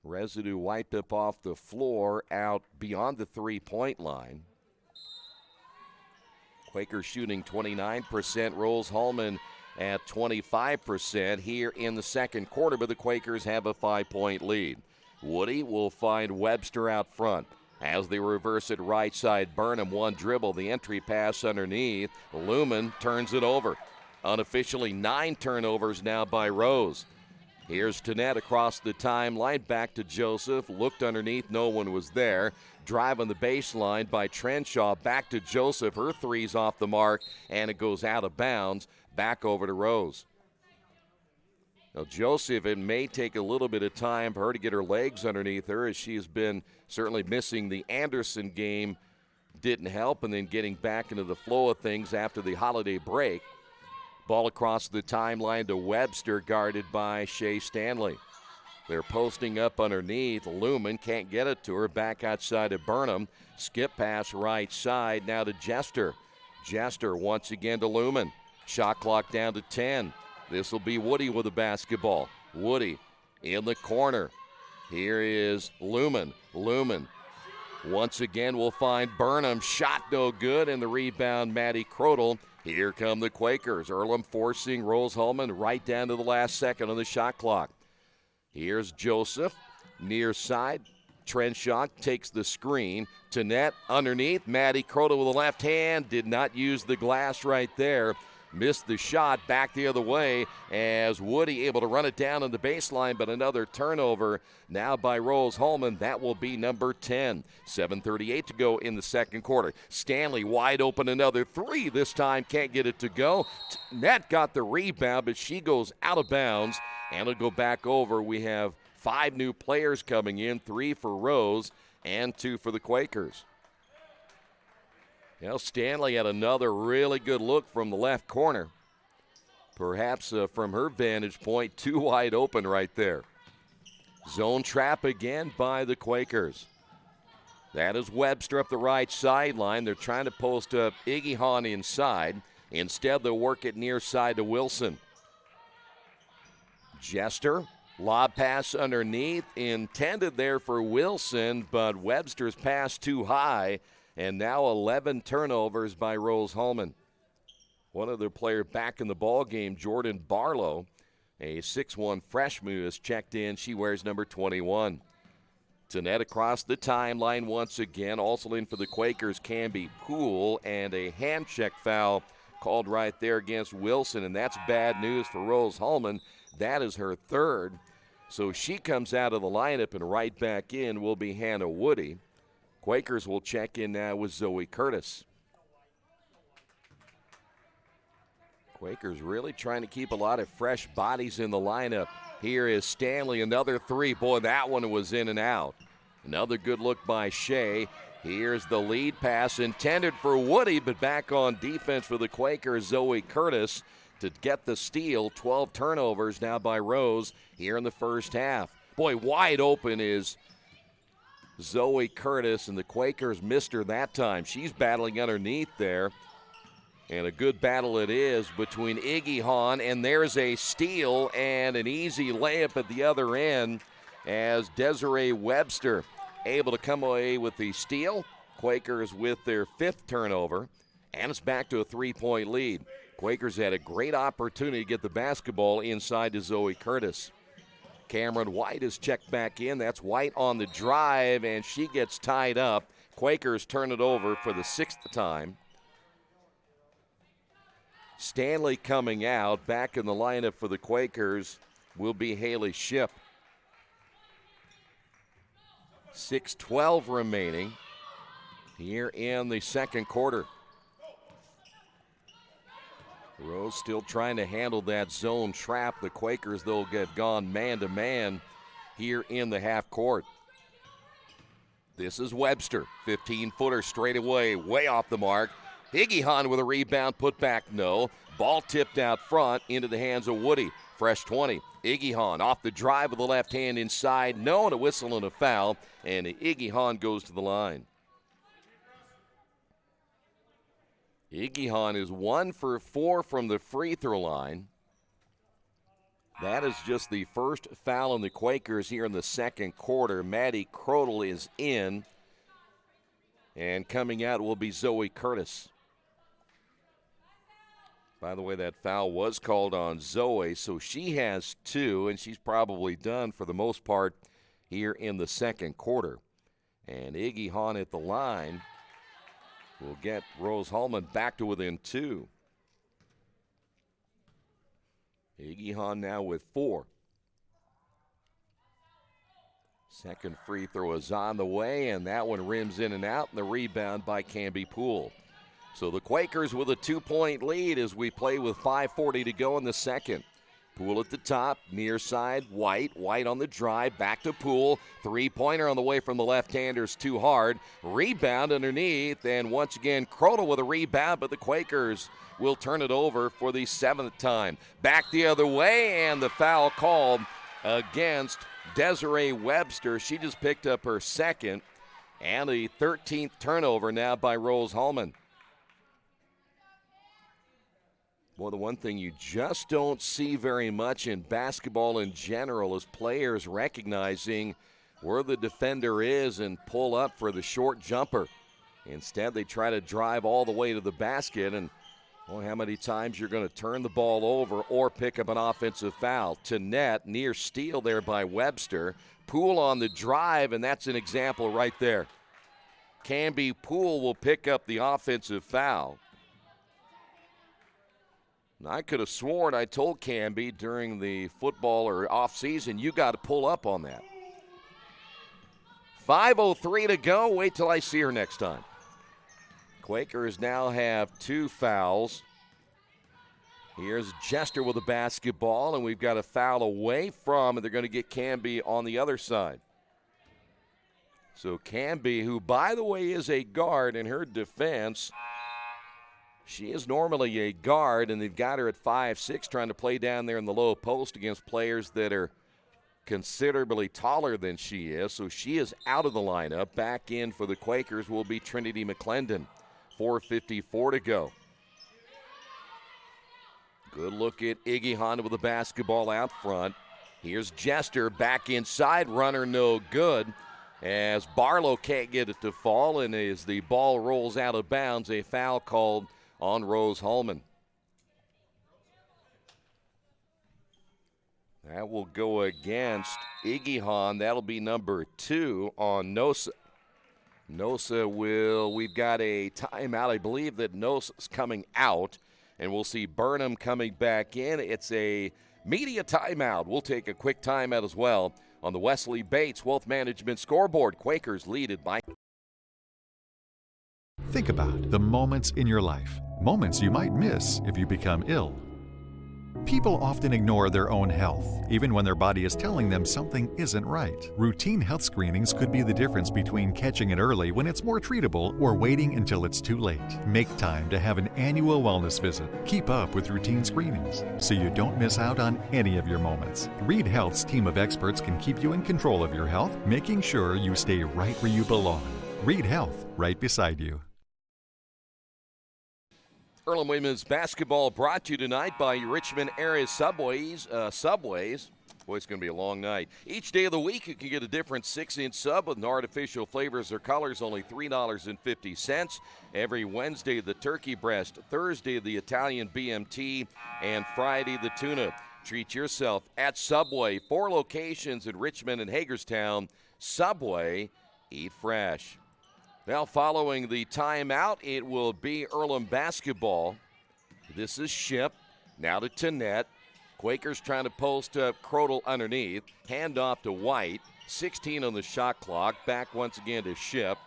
residue wiped up off the floor out beyond the three-point line. Quakers shooting 29%, Rolls Hulman at 25% here in the second quarter, but the Quakers have a 5-point lead. Woody will find Webster out front. As they reverse it right side, Burnham, one dribble, the entry pass underneath. Lumen turns it over. Unofficially 9 turnovers now by Rose. Here's Tanette across the timeline, back to Joseph. Looked underneath, no one was there. Drive on the baseline by Trenshaw, back to Joseph. Her three's off the mark, and it goes out of bounds. Back over to Rose. Now, Joseph, it may take a little bit of time for her to get her legs underneath her, as she has been certainly missing the Anderson game. Didn't help, and then getting back into the flow of things after the holiday break. Ball across the timeline to Webster, guarded by Shea Stanley. They're posting up underneath. Lumen can't get it to her. Back outside of Burnham. Skip pass right side, now to Jester. Jester once again to Lumen. Shot clock down to 10. This will be Woody with the basketball. Woody in the corner. Here is Lumen. Lumen once again will find Burnham. Shot no good, and the rebound, Maddie Crodel. Here come the Quakers. Earlham forcing Rose Hulman right down to the last second on the shot clock. Here's Joseph, near side. Trenshaw takes the screen. Tanette underneath. Maddie Crodel with the left hand. Did not use the glass right there. Missed the shot, back the other way as Woody able to run it down on the baseline, but another turnover now by Rose Hulman. That will be number 10. 7:38 to go in the second quarter. Stanley wide open, another three. This time can't get it to go. Net got the rebound, but she goes out of bounds, and it'll go back over. We have 5 new players coming in, 3 for Rose and 2 for the Quakers. Well, Stanley had another really good look from the left corner. Perhaps from her vantage point, 2 wide open right there. Zone trap again by the Quakers. That is Webster up the right sideline. They're trying to post up Iggy Hahn inside. Instead, they'll work it near side to Wilson. Jester, lob pass underneath, intended there for Wilson, but Webster's pass too high. And now 11 turnovers by Rose Hulman. One other player back in the ball game, Jordan Barlow, a 6'1 freshman who has checked in. She wears number 21. Tanette across the timeline once again. Also in for the Quakers, Canby Poole, and a hand check foul called right there against Wilson, and that's bad news for Rose Hulman. That is her 3rd. So she comes out of the lineup, and right back in will be Hannah Woody. Quakers will check in now with Zoe Curtis. Quakers really trying to keep a lot of fresh bodies in the lineup. Here is Stanley, another 3. Boy, that one was in and out. Another good look by Shea. Here's the lead pass intended for Woody, but back on defense for the Quakers, Zoe Curtis to get the steal. 12 turnovers now by Rose here in the first half. Boy, wide open is Zoe Curtis, and the Quakers missed her that time. She's battling underneath there. And a good battle it is between Iggy Hahn, and there's a steal and an easy layup at the other end as Desiree Webster able to come away with the steal. Quakers with their 5th turnover, and it's back to a 3-point lead. Quakers had a great opportunity to get the basketball inside to Zoe Curtis. Cameron White is checked back in. That's White on the drive, and she gets tied up. Quakers turn it over for the 6th time. Stanley coming out. Back in the lineup for the Quakers will be Haley Shipp. 6:12 remaining here in the second quarter. Rose still trying to handle that zone trap. The Quakers, though, have gone man-to-man here in the half court. This is Webster, 15-footer straight away, way off the mark. Iggyhan with a rebound, put back, no. Ball tipped out front into the hands of Woody. Fresh 20. Iggyhan off the drive with the left hand inside, no, and a whistle and a foul, and Iggyhan goes to the line. Iggyhan is 1 for 4 from the free throw line. That is just the first foul on the Quakers here in the second quarter. Maddie Crodel is in, and coming out will be Zoe Curtis. By the way, that foul was called on Zoe, so she has 2, and she's probably done for the most part here in the second quarter. And Iggyhan at the line will get Rose Hulman back to within 2. Iggyhan now with 4. Second free throw is on the way, and that one rims in and out, and the rebound by Canby Poole. So the Quakers with a 2-point lead as we play with 5:40 to go in the second. Poole at the top, near side, White. White on the drive, back to Poole. Three-pointer on the way from the left-handers, too hard. Rebound underneath, and once again, Crodel with a rebound, but the Quakers will turn it over for the 7th time. Back the other way, and the foul called against Desiree Webster. She just picked up her second, and the 13th turnover now by Rose Hulman. Well, the one thing you just don't see very much in basketball in general is players recognizing where the defender is and pull up for the short jumper. Instead, they try to drive all the way to the basket, and how many times you're going to turn the ball over or pick up an offensive foul. To net, near steal there by Webster. Poole on the drive, and that's an example right there. Canby Poole will pick up the offensive foul. I could have sworn I told Canby during the football or off-season, you got to pull up on that. 5:03 to go. Wait till I see her next time. Quakers now have 2 fouls. Here's Jester with the basketball, and we've got a foul away from, and they're going to get Canby on the other side. So Canby, who, by the way, is a guard in her defense, she is normally a guard, and they've got her at 5'6", trying to play down there in the low post against players that are considerably taller than she is. So she is out of the lineup. Back in for the Quakers will be Trinity McClendon. 4:54 to go. Good look at Iggyhan with the basketball out front. Here's Jester back inside. Runner no good, as Barlow can't get it to fall, and as the ball rolls out of bounds, a foul called on Rose Hulman. That will go against Iggyhan. That'll be number 2 on Nosa. We've got a timeout. I believe that Nosa's coming out, and we'll see Burnham coming back in. It's a media timeout. We'll take a quick timeout as well on the Wesley Bates Wealth Management scoreboard. Quakers lead it by. Think about the moments in your life, moments you might miss if you become ill. People often ignore their own health, even when their body is telling them something isn't right. Routine health screenings could be the difference between catching it early when it's more treatable or waiting until it's too late. Make time to have an annual wellness visit. Keep up with routine screenings so you don't miss out on any of your moments. Reed Health's team of experts can keep you in control of your health, making sure you stay right where you belong. Reed Health, right beside you. Earlham women's basketball brought to you tonight by Richmond area Subways. Boy, it's going to be a long night. Each day of the week, you can get a different 6-inch sub with no artificial flavors or colors, only $3.50. Every Wednesday, the turkey breast. Thursday, the Italian BMT. And Friday, the tuna. Treat yourself at Subway. 4 locations in Richmond and Hagerstown. Subway, eat fresh. Now, following the timeout, it will be Earlham basketball. This is Ship. Now to Tanette. Quakers trying to post up Crodel underneath. Hand off to White. 16 on the shot clock. Back once again to Ship.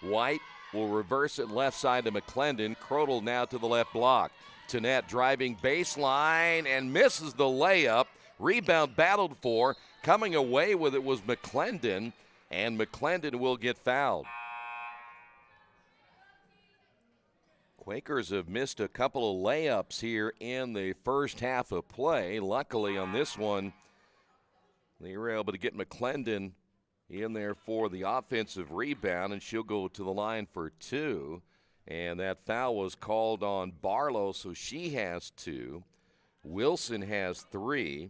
White will reverse it left side to McClendon. Crodel now to the left block. Tanette driving baseline and misses the layup. Rebound battled for. Coming away with it was McClendon, and McClendon will get fouled. Quakers have missed a couple of layups here in the first half of play. Luckily on this one, they were able to get McClendon in there for the offensive rebound, and she'll go to the line for 2. And that foul was called on Barlow, so she has 2. Wilson has 3.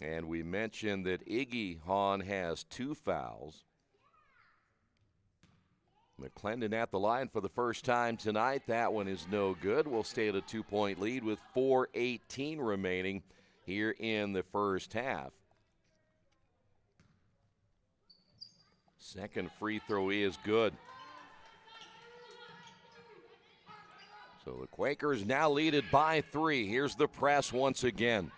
And we mentioned that Iggy Hahn has 2 fouls. McClendon at the line for the first time tonight. That one is no good. We'll stay at a 2-point lead with 4:18 remaining here in the first half. Second free throw is good. So the Quakers now lead it by 3. Here's the press once again.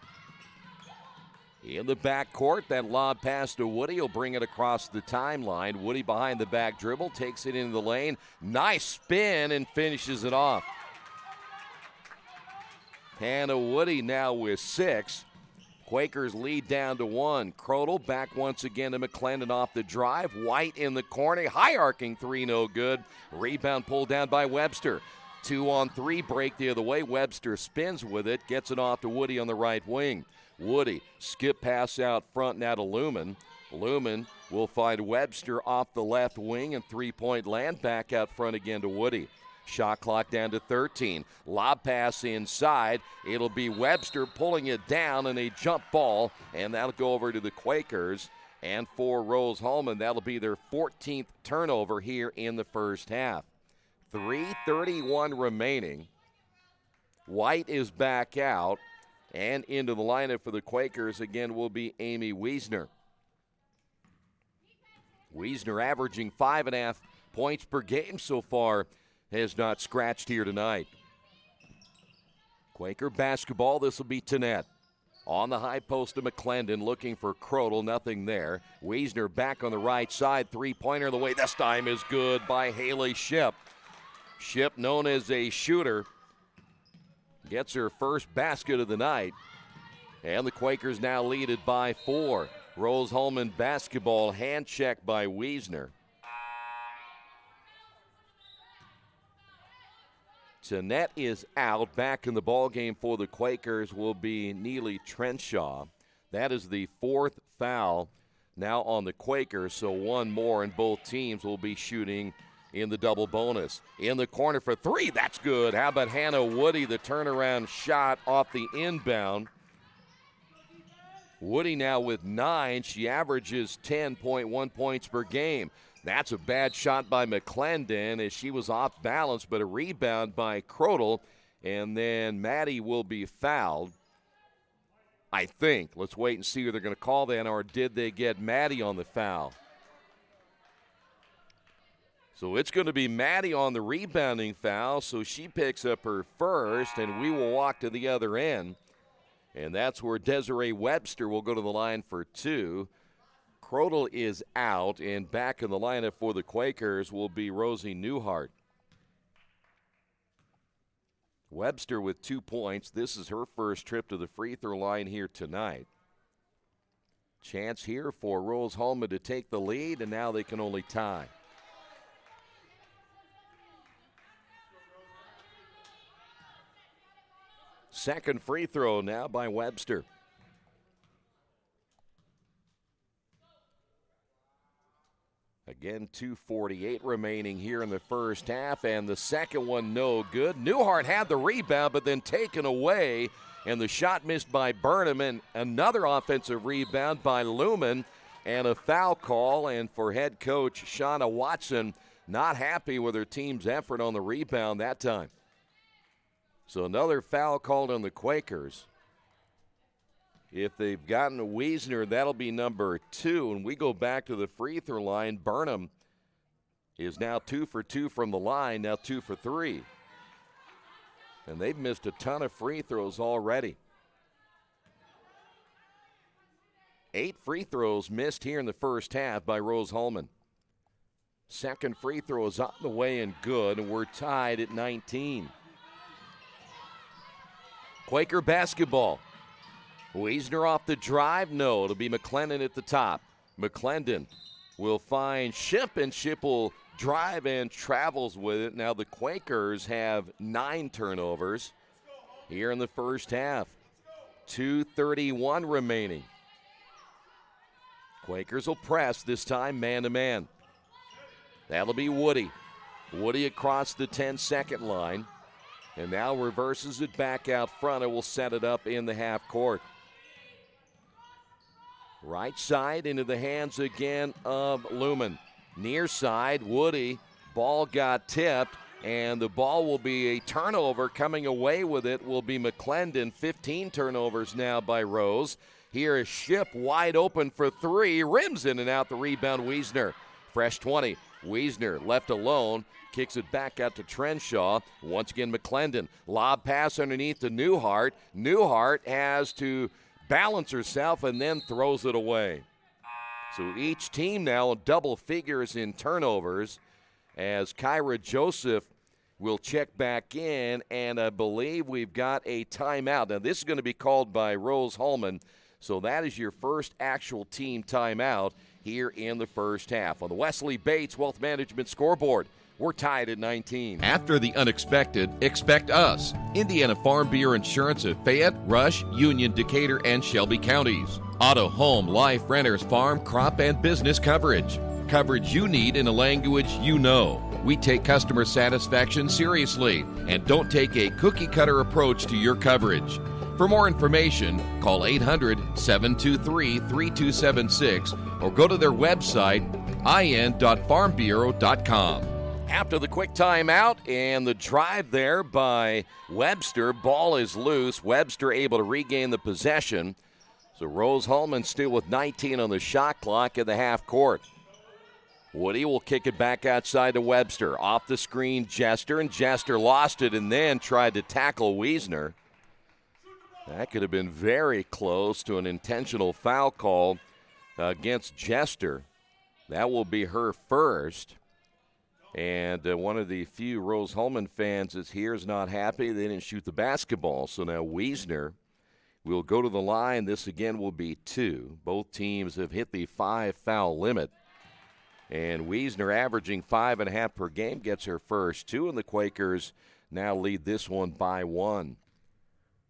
In the backcourt, that lob pass to Woody will bring it across the timeline. Woody behind the back dribble, takes it into the lane. Nice spin and finishes it off. Hannah Woody now with 6. Quakers lead down to 1. Crodel back once again to McClendon off the drive. White in the corner. High arcing 3, no good. Rebound pulled down by Webster. 2-on-3 break the other way. Webster spins with it, gets it off to Woody on the right wing. Woody, skip pass out front now to Lumen. Lumen will find Webster off the left wing, and 3-point land back out front again to Woody. Shot clock down to 13. Lob pass inside. It'll be Webster pulling it down, and a jump ball, and that'll go over to the Quakers. And for Rose Hulman, that'll be their 14th turnover here in the first half. 3:31 remaining. White is back out. And into the lineup for the Quakers again will be Amy Wiesner. Wiesner averaging 5.5 points per game so far, has not scratched here tonight. Quaker basketball, this will be Tanette. On the high post to McClendon, looking for Crodel, nothing there. Wiesner back on the right side, 3-pointer the way. This time is good by Haley Ship. Ship, known as a shooter, gets her first basket of the night. And the Quakers now lead it by 4. Rose Hulman basketball, hand check by Wiesner. Tanette is out. Back in the ballgame for the Quakers will be Neely Trenshaw. That is the 4th foul now on the Quakers, so 1 more, and both teams will be shooting in the double bonus. In the corner for 3, that's good. How about Hannah Woody, the turnaround shot off the inbound. Woody now with 9. She averages 10.1 points per game. That's a bad shot by McClendon as she was off balance, but a rebound by Crodel. And then Maddie will be fouled, I think. Let's wait and see who they're going to call then, or did they get Maddie on the foul? So it's going to be Maddie on the rebounding foul, so she picks up her first, and we will walk to the other end. And that's where Desiree Webster will go to the line for 2. Crodel is out, and back in the lineup for the Quakers will be Rosie Newhart. Webster with 2 points. This is her first trip to the free throw line here tonight. Chance here for Rose Hulman to take the lead, and now they can only tie. Second free throw now by Webster. Again, 2:48 remaining here in the first half, and the second one no good. Newhart had the rebound, but then taken away, and the shot missed by Burnham, and another offensive rebound by Lumen, and a foul call. And for head coach Shauna Watson, not happy with her team's effort on the rebound that time. So another foul called on the Quakers. If they've gotten a Wiesner, that'll be number 2. And we go back to the free throw line. Burnham is now 2 for 2 from the line, now 2 for 3. And they've missed a ton of free throws already. 8 free throws missed here in the first half by Rose Hulman. Second free throw is on the way and good, and we're tied at 19. Quaker basketball. Wiesner off the drive. No, it'll be McClendon at the top. McClendon will find Ship, and Ship will drive and travels with it. Now the Quakers have 9 turnovers here in the first half. 2:31 remaining. Quakers will press, this time man-to-man. That'll be Woody. Woody across the 10-second line. And now reverses it back out front and will set it up in the half court. Right side into the hands again of Hulman. Near side, Woody. Ball got tipped, and the ball will be a turnover. Coming away with it will be McClendon. 15 turnovers now by Rose. Here is Ship wide open for 3. Rims in and out the rebound, Wiesner. Fresh 20. Wiesner left alone. Kicks it back out to Trenshaw. Once again, McClendon. Lob pass underneath to Newhart. Newhart has to balance herself and then throws it away. So each team now double figures in turnovers as Kyra Joseph will check back in, and I believe we've got a timeout. Now this is going to be called by Rose Hulman, so that is your first actual team timeout here in the first half. On the Wesley Bates Wealth Management scoreboard, we're tied at 19. After the unexpected, expect us. Indiana Farm Bureau Insurance of Fayette, Rush, Union, Decatur, and Shelby counties. Auto, home, life, renters, farm, crop, and business coverage. Coverage you need in a language you know. We take customer satisfaction seriously and don't take a cookie-cutter approach to your coverage. For more information, call 800-723-3276 or go to their website, in.farmbureau.com. After the quick timeout and the drive there by Webster, ball is loose. Webster able to regain the possession. So Rose Hulman still with 19 on the shot clock in the half court. Woody will kick it back outside to Webster. Off the screen, Jester, and Jester lost it and then tried to tackle Wiesner. That could have been very close to an intentional foul call against Jester. That will be her first. And one of the few Rose Hulman fans is here is not happy they didn't shoot the basketball. So now Wiesner will go to the line. This again will be 2. Both teams have hit the 5-foul limit. And Wiesner averaging 5.5 per game gets her first 2. And the Quakers now lead this one by 1.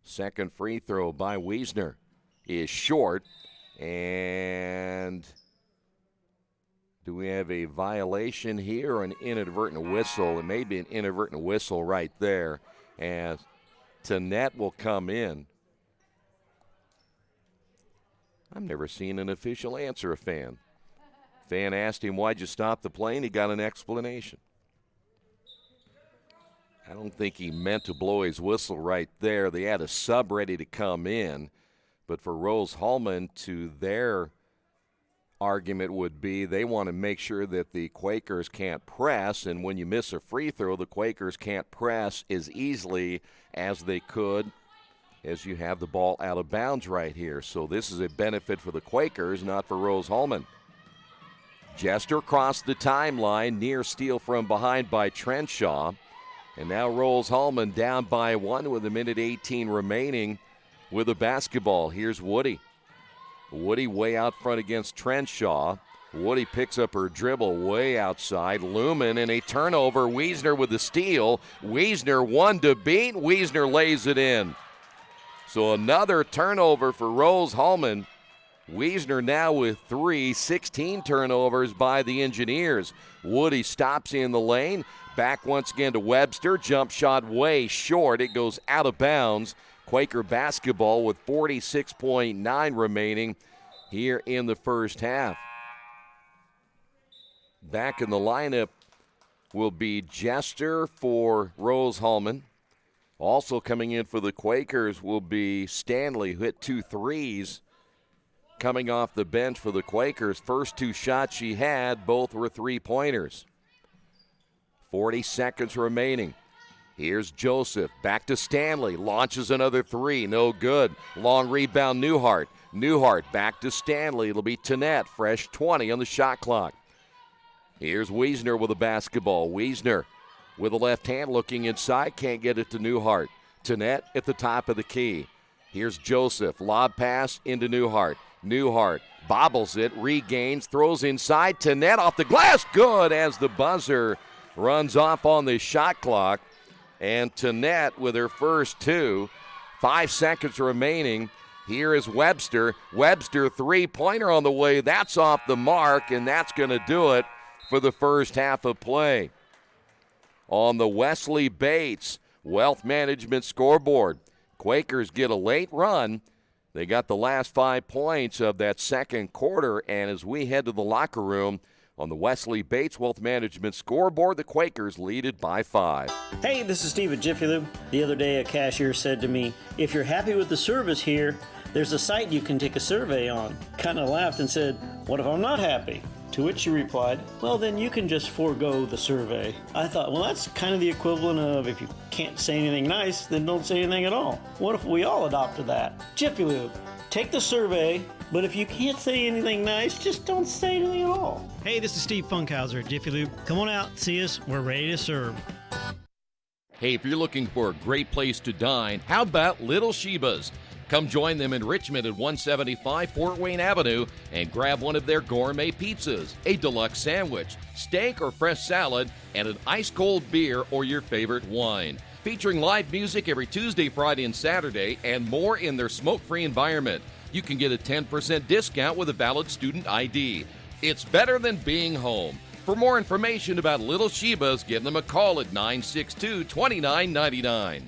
Second free throw by Wiesner is short. And do we have a violation here or an inadvertent whistle? It may be an inadvertent whistle right there as Tanette will come in. I've never seen an official answer a fan. Fan asked him, why'd you stop the play? And he got an explanation. I don't think he meant to blow his whistle right there. They had a sub ready to come in. But for Rose Hulman, to their argument would be they want to make sure that the Quakers can't press, and when you miss a free throw, the Quakers can't press as easily as they could as you have the ball out of bounds right here. So this is a benefit for the Quakers, not for Rose Hulman. Jester crossed the timeline, near steal from behind by Trenshaw. And now Rose Hulman down by 1 with 1:18 remaining with the basketball. Here's Woody. Woody way out front against Trenshaw. Woody picks up her dribble way outside. Hulman and a turnover. Wiesner with the steal. Wiesner one to beat. Wiesner lays it in. So another turnover for Rose Hulman. Wiesner now with 3, 16 turnovers by the Engineers. Woody stops in the lane. Back once again to Webster. Jump shot way short. It goes out of bounds. Quaker basketball with 46.9 remaining here in the first half. Back in the lineup will be Jester for Rose Hulman. Also coming in for the Quakers will be Stanley, who hit 2 threes coming off the bench for the Quakers. First 2 shots she had, both were 3-pointers. 40 seconds remaining. Here's Joseph, back to Stanley, launches another 3, no good. Long rebound, Newhart. Newhart back to Stanley, it'll be Tanette, fresh 20 on the shot clock. Here's Wiesner with a basketball. Wiesner with a left hand looking inside, can't get it to Newhart. To net at the top of the key. Here's Joseph, lob pass into Newhart. Newhart bobbles it, regains, throws inside to net off the glass. Good as the buzzer runs off on the shot clock. And to net with her first two. 5 seconds remaining. Here is Webster. Webster three-pointer on the way. That's off the mark, and that's going to do it for the first half of play. On the Wesley Bates Wealth Management scoreboard, Quakers get a late run. They got the last 5 points of that second quarter, and as we head to the locker room, on the Wesley Bates Wealth Management scoreboard, the Quakers lead it by 5. Hey, this is Steve at Jiffy Lube. The other day, a cashier said to me, if you're happy with the service here, there's a site you can take a survey on. Kind of laughed and said, what if I'm not happy? To which she replied, well, then you can just forego the survey. I thought, well, that's kind of the equivalent of if you can't say anything nice, then don't say anything at all. What if we all adopted that? Jiffy Lube, take the survey, but if you can't say anything nice, just don't say anything at all. Hey, this is Steve Funkhauser at Jiffy Lube. Come on out, see us. We're ready to serve. Hey, if you're looking for a great place to dine, how about Little Sheba's? Come join them in Richmond at 175 Fort Wayne Avenue and grab one of their gourmet pizzas, a deluxe sandwich, steak or fresh salad, and an ice-cold beer or your favorite wine. Featuring live music every Tuesday, Friday, and Saturday, and more in their smoke-free environment. You can get a 10% discount with a valid student ID. It's better than being home. For more information about Little Sheba's, give them a call at 962-2999.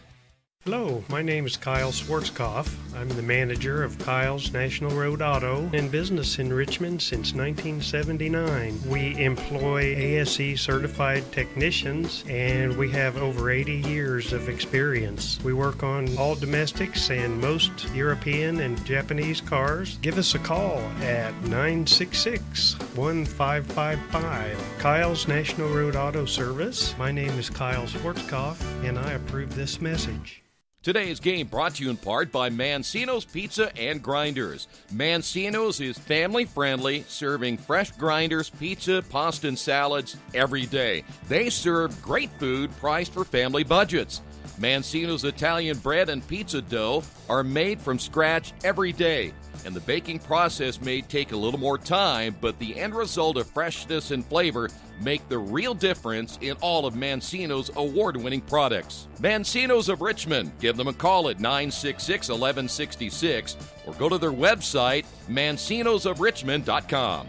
Hello, my name is Kyle Schwarzkopf. I'm the manager of Kyle's National Road Auto, in business in Richmond since 1979. We employ ASE certified technicians and we have over 80 years of experience. We work on all domestics and most European and Japanese cars. Give us a call at 966-1555. Kyle's National Road Auto Service. My name is Kyle Schwarzkopf and I approve this message. Today's game brought to you in part by Mancino's Pizza and Grinders. Mancino's is family-friendly, serving fresh grinders, pizza, pasta, and salads every day. They serve great food priced for family budgets. Mancino's Italian bread and pizza dough are made from scratch every day, and the baking process may take a little more time, but the end result of freshness and flavor make the real difference in all of Mancino's award-winning products. Mancino's of Richmond. Give them a call at 966-1166 or go to their website, mancinosofrichmond.com.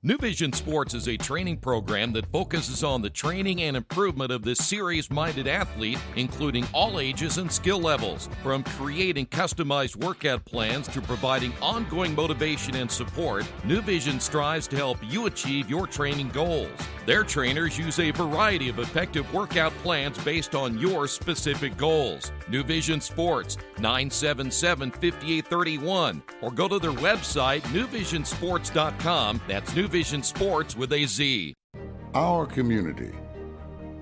New Vision Sports is a training program that focuses on the training and improvement of the serious-minded athlete, including all ages and skill levels. From creating customized workout plans to providing ongoing motivation and support, New Vision strives to help you achieve your training goals. Their trainers use a variety of effective workout plans based on your specific goals. New Vision Sports, 977-5831, or go to their website, newvisionsports.com. That's New Vision Sports with a Z. Our community.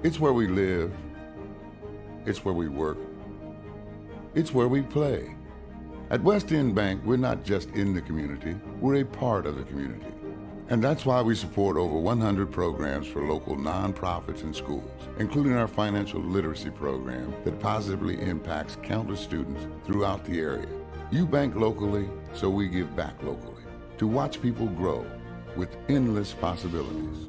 It's where we live. It's where we work. It's where we play. At West End Bank, we're not just in the community, we're a part of the community. And that's why we support over 100 programs for local nonprofits and schools, including our financial literacy program that positively impacts countless students throughout the area. You bank locally, so we give back locally to watch people grow with endless possibilities.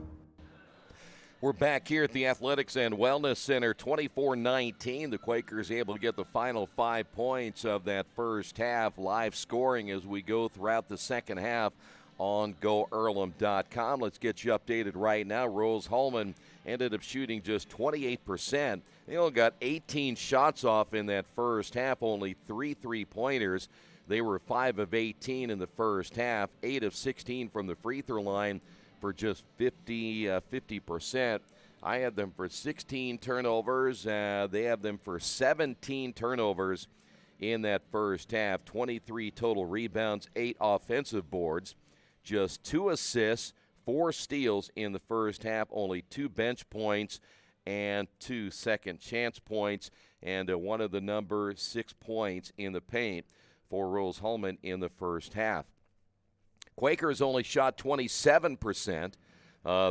We're back here at the Athletics and Wellness Center, 24-19. The Quakers able to get the final 5 points of that first half. Live scoring as we go throughout the second half on GoEarlham.com. Let's get you updated right now. Rose Hulman ended up shooting just 28%. They only got 18 shots off in that first half, only 3 3-pointers. They were 5 of 18 in the first half, 8 of 16 from the free throw line for just 50%. I had them for 16 turnovers. They have them for 17 turnovers in that first half, 23 total rebounds, 8 offensive boards, just 2 assists, 4 steals in the first half, only 2 bench points and 2 second chance points, and one of the number 6 points in the paint for Rose Hulman in the first half. Quakers only shot 27%.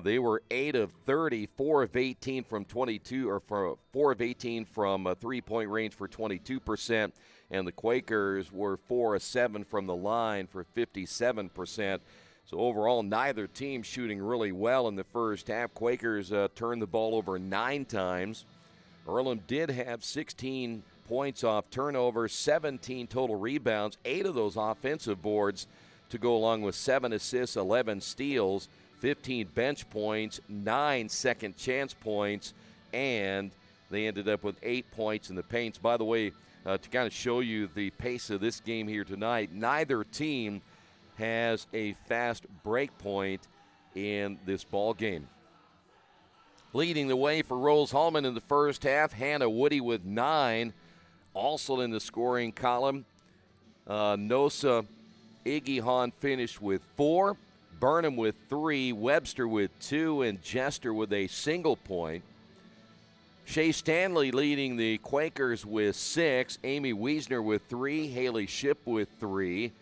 They were 8 of 30, 4 of 18 from 22, or 4 of 18 from three-point range for 22%. And the Quakers were 4 of 7 from the line for 57%. So overall, neither team shooting really well in the first half. Quakers turned the ball over 9 times. Earlham did have 16 points off turnovers, 17 total rebounds, 8 of those offensive boards to go along with 7 assists, 11 steals, 15 bench points, 9 second chance points, and they ended up with 8 points in the paints. By the way, to kind of show you the pace of this game here tonight, neither team has a fast break point in this ball game. Leading the way for Rose Hulman in the first half, Hannah Woody with 9. Also in the scoring column, Nosa Iggy finished with 4, Burnham with 3, Webster with 2, and Jester with a single point. Shea Stanley leading the Quakers with 6, Amy Wiesner with 3, Haley Shipp with 3,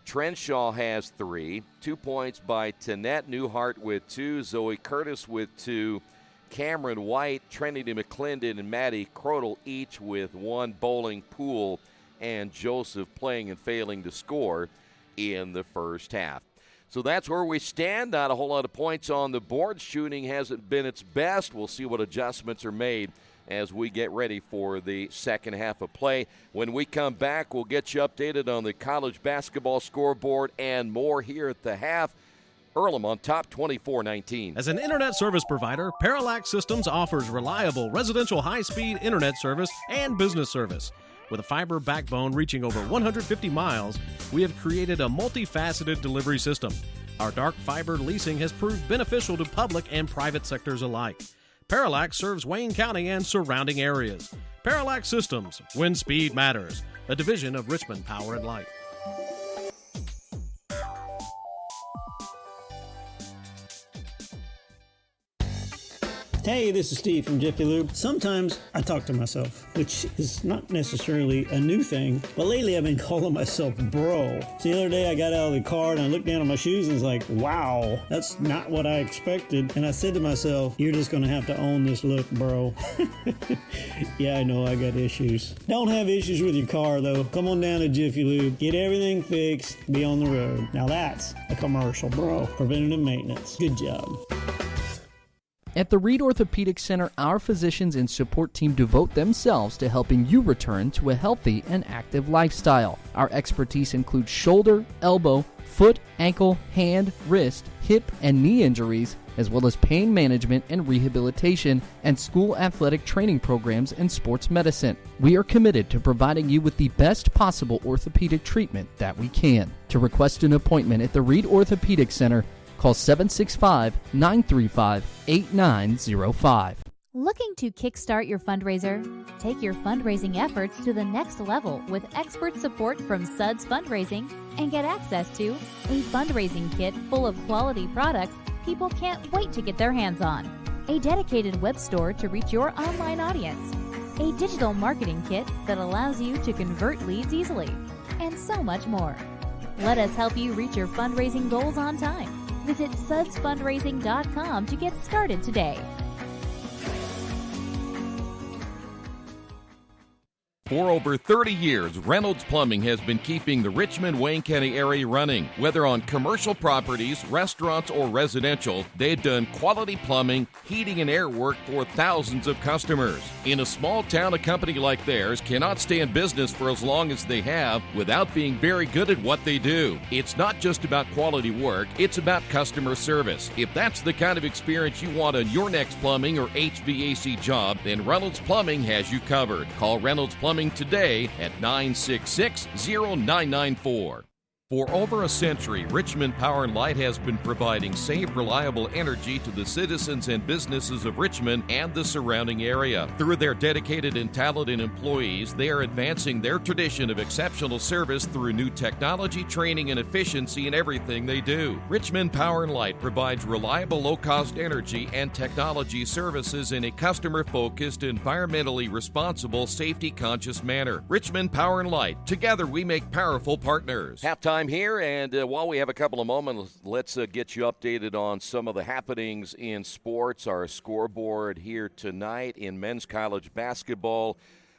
Trenshaw has 3, 2 points by Tanette Newhart with 2, Zoe Curtis with 2, Cameron White, Trinity McClendon, and Maddie Crodel each with 1. Bowling, Poole, and Joseph playing and failing to score in the first half. So that's where we stand. Not a whole lot of points on the board. Shooting hasn't been its best. We'll see what adjustments are made as we get ready for the second half of play. When we come back, we'll get you updated on the college basketball scoreboard and more here at the half. Earlham on top 24-19. As an internet service provider, Parallax Systems offers reliable residential high-speed internet service and business service. With a fiber backbone reaching over 150 miles, we have created a multifaceted delivery system. Our dark fiber leasing has proved beneficial to public and private sectors alike. Parallax serves Wayne County and surrounding areas. Parallax Systems, when speed matters, a division of Richmond Power and Light. Hey, this is Steve from Jiffy Lube. Sometimes I talk to myself, which is not necessarily a new thing, but lately I've been calling myself bro. So the other day I got out of the car and I looked down at my shoes and was like, wow, that's not what I expected. And I said to myself, you're just gonna have to own this look, bro. Yeah, I know I got issues. Don't have issues with your car though. Come on down to Jiffy Lube, get everything fixed, be on the road. Now that's a commercial, bro. Preventative maintenance. Good job. At the Reed Orthopedic Center, our physicians and support team devote themselves to helping you return to a healthy and active lifestyle. Our expertise includes shoulder, elbow, foot, ankle, hand, wrist, hip, and knee injuries, as well as pain management and rehabilitation, and school athletic training programs and sports medicine. We are committed to providing you with the best possible orthopedic treatment that we can. To request an appointment at the Reed Orthopedic Center, call 765-935-8905. Looking to kickstart your fundraiser? Take your fundraising efforts to the next level with expert support from Suds Fundraising and get access to a fundraising kit full of quality products people can't wait to get their hands on, a dedicated web store to reach your online audience, a digital marketing kit that allows you to convert leads easily, and so much more. Let us help you reach your fundraising goals on time. Visit sudsfundraising.com to get started today. For over 30 years, Reynolds Plumbing has been keeping the Richmond-Wayne County area running. Whether on commercial properties, restaurants, or residential, they've done quality plumbing, heating, and air work for thousands of customers. In a small town, a company like theirs cannot stay in business for as long as they have without being very good at what they do. It's not just about quality work, it's about customer service. If that's the kind of experience you want on your next plumbing or HVAC job, then Reynolds Plumbing has you covered. Call Reynolds Plumbing today at 966-0994. For over a century, Richmond Power and Light has been providing safe, reliable energy to the citizens and businesses of Richmond and the surrounding area. Through their dedicated and talented employees, they are advancing their tradition of exceptional service through new technology, training, and efficiency in everything they do. Richmond Power and Light provides reliable, low-cost energy and technology services in a customer-focused, environmentally responsible, safety-conscious manner. Richmond Power and Light. Together we make powerful partners. Halftime halftime here, and while we have a couple of moments, let's get you updated on some of the happenings in sports. Our scoreboard here tonight in men's college basketball.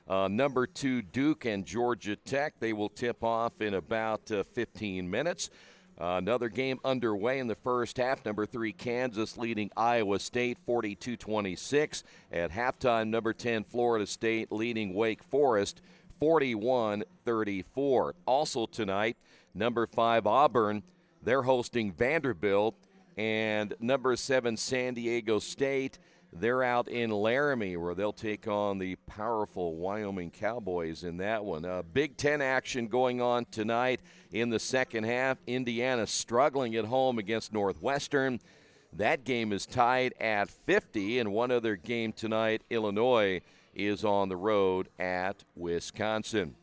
Number 2, Duke and Georgia Tech. They will tip off in about 15 minutes. Another game underway in the first half. Number 3, Kansas leading Iowa State 42-26. At halftime, number 10, Florida State leading Wake Forest 41-34. Also tonight, number 5, Auburn. They're hosting Vanderbilt. And number 7, San Diego State. They're out in Laramie, where they'll take on the powerful Wyoming Cowboys in that one. Big Ten action going on tonight in the second half. Indiana struggling at home against Northwestern. That game is tied at 50. And one other game tonight, Illinois is on the road at Wisconsin.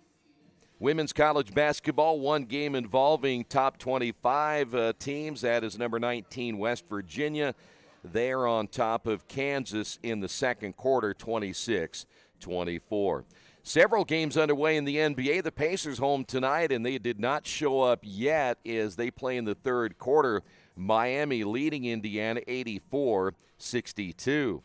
Women's college basketball, one game involving top 25 teams. That is number 19, West Virginia. They're on top of Kansas in the second quarter, 26-24. Several games underway in the NBA. The Pacers home tonight, and they did not show up yet as they play in the third quarter. Miami leading Indiana 84-62.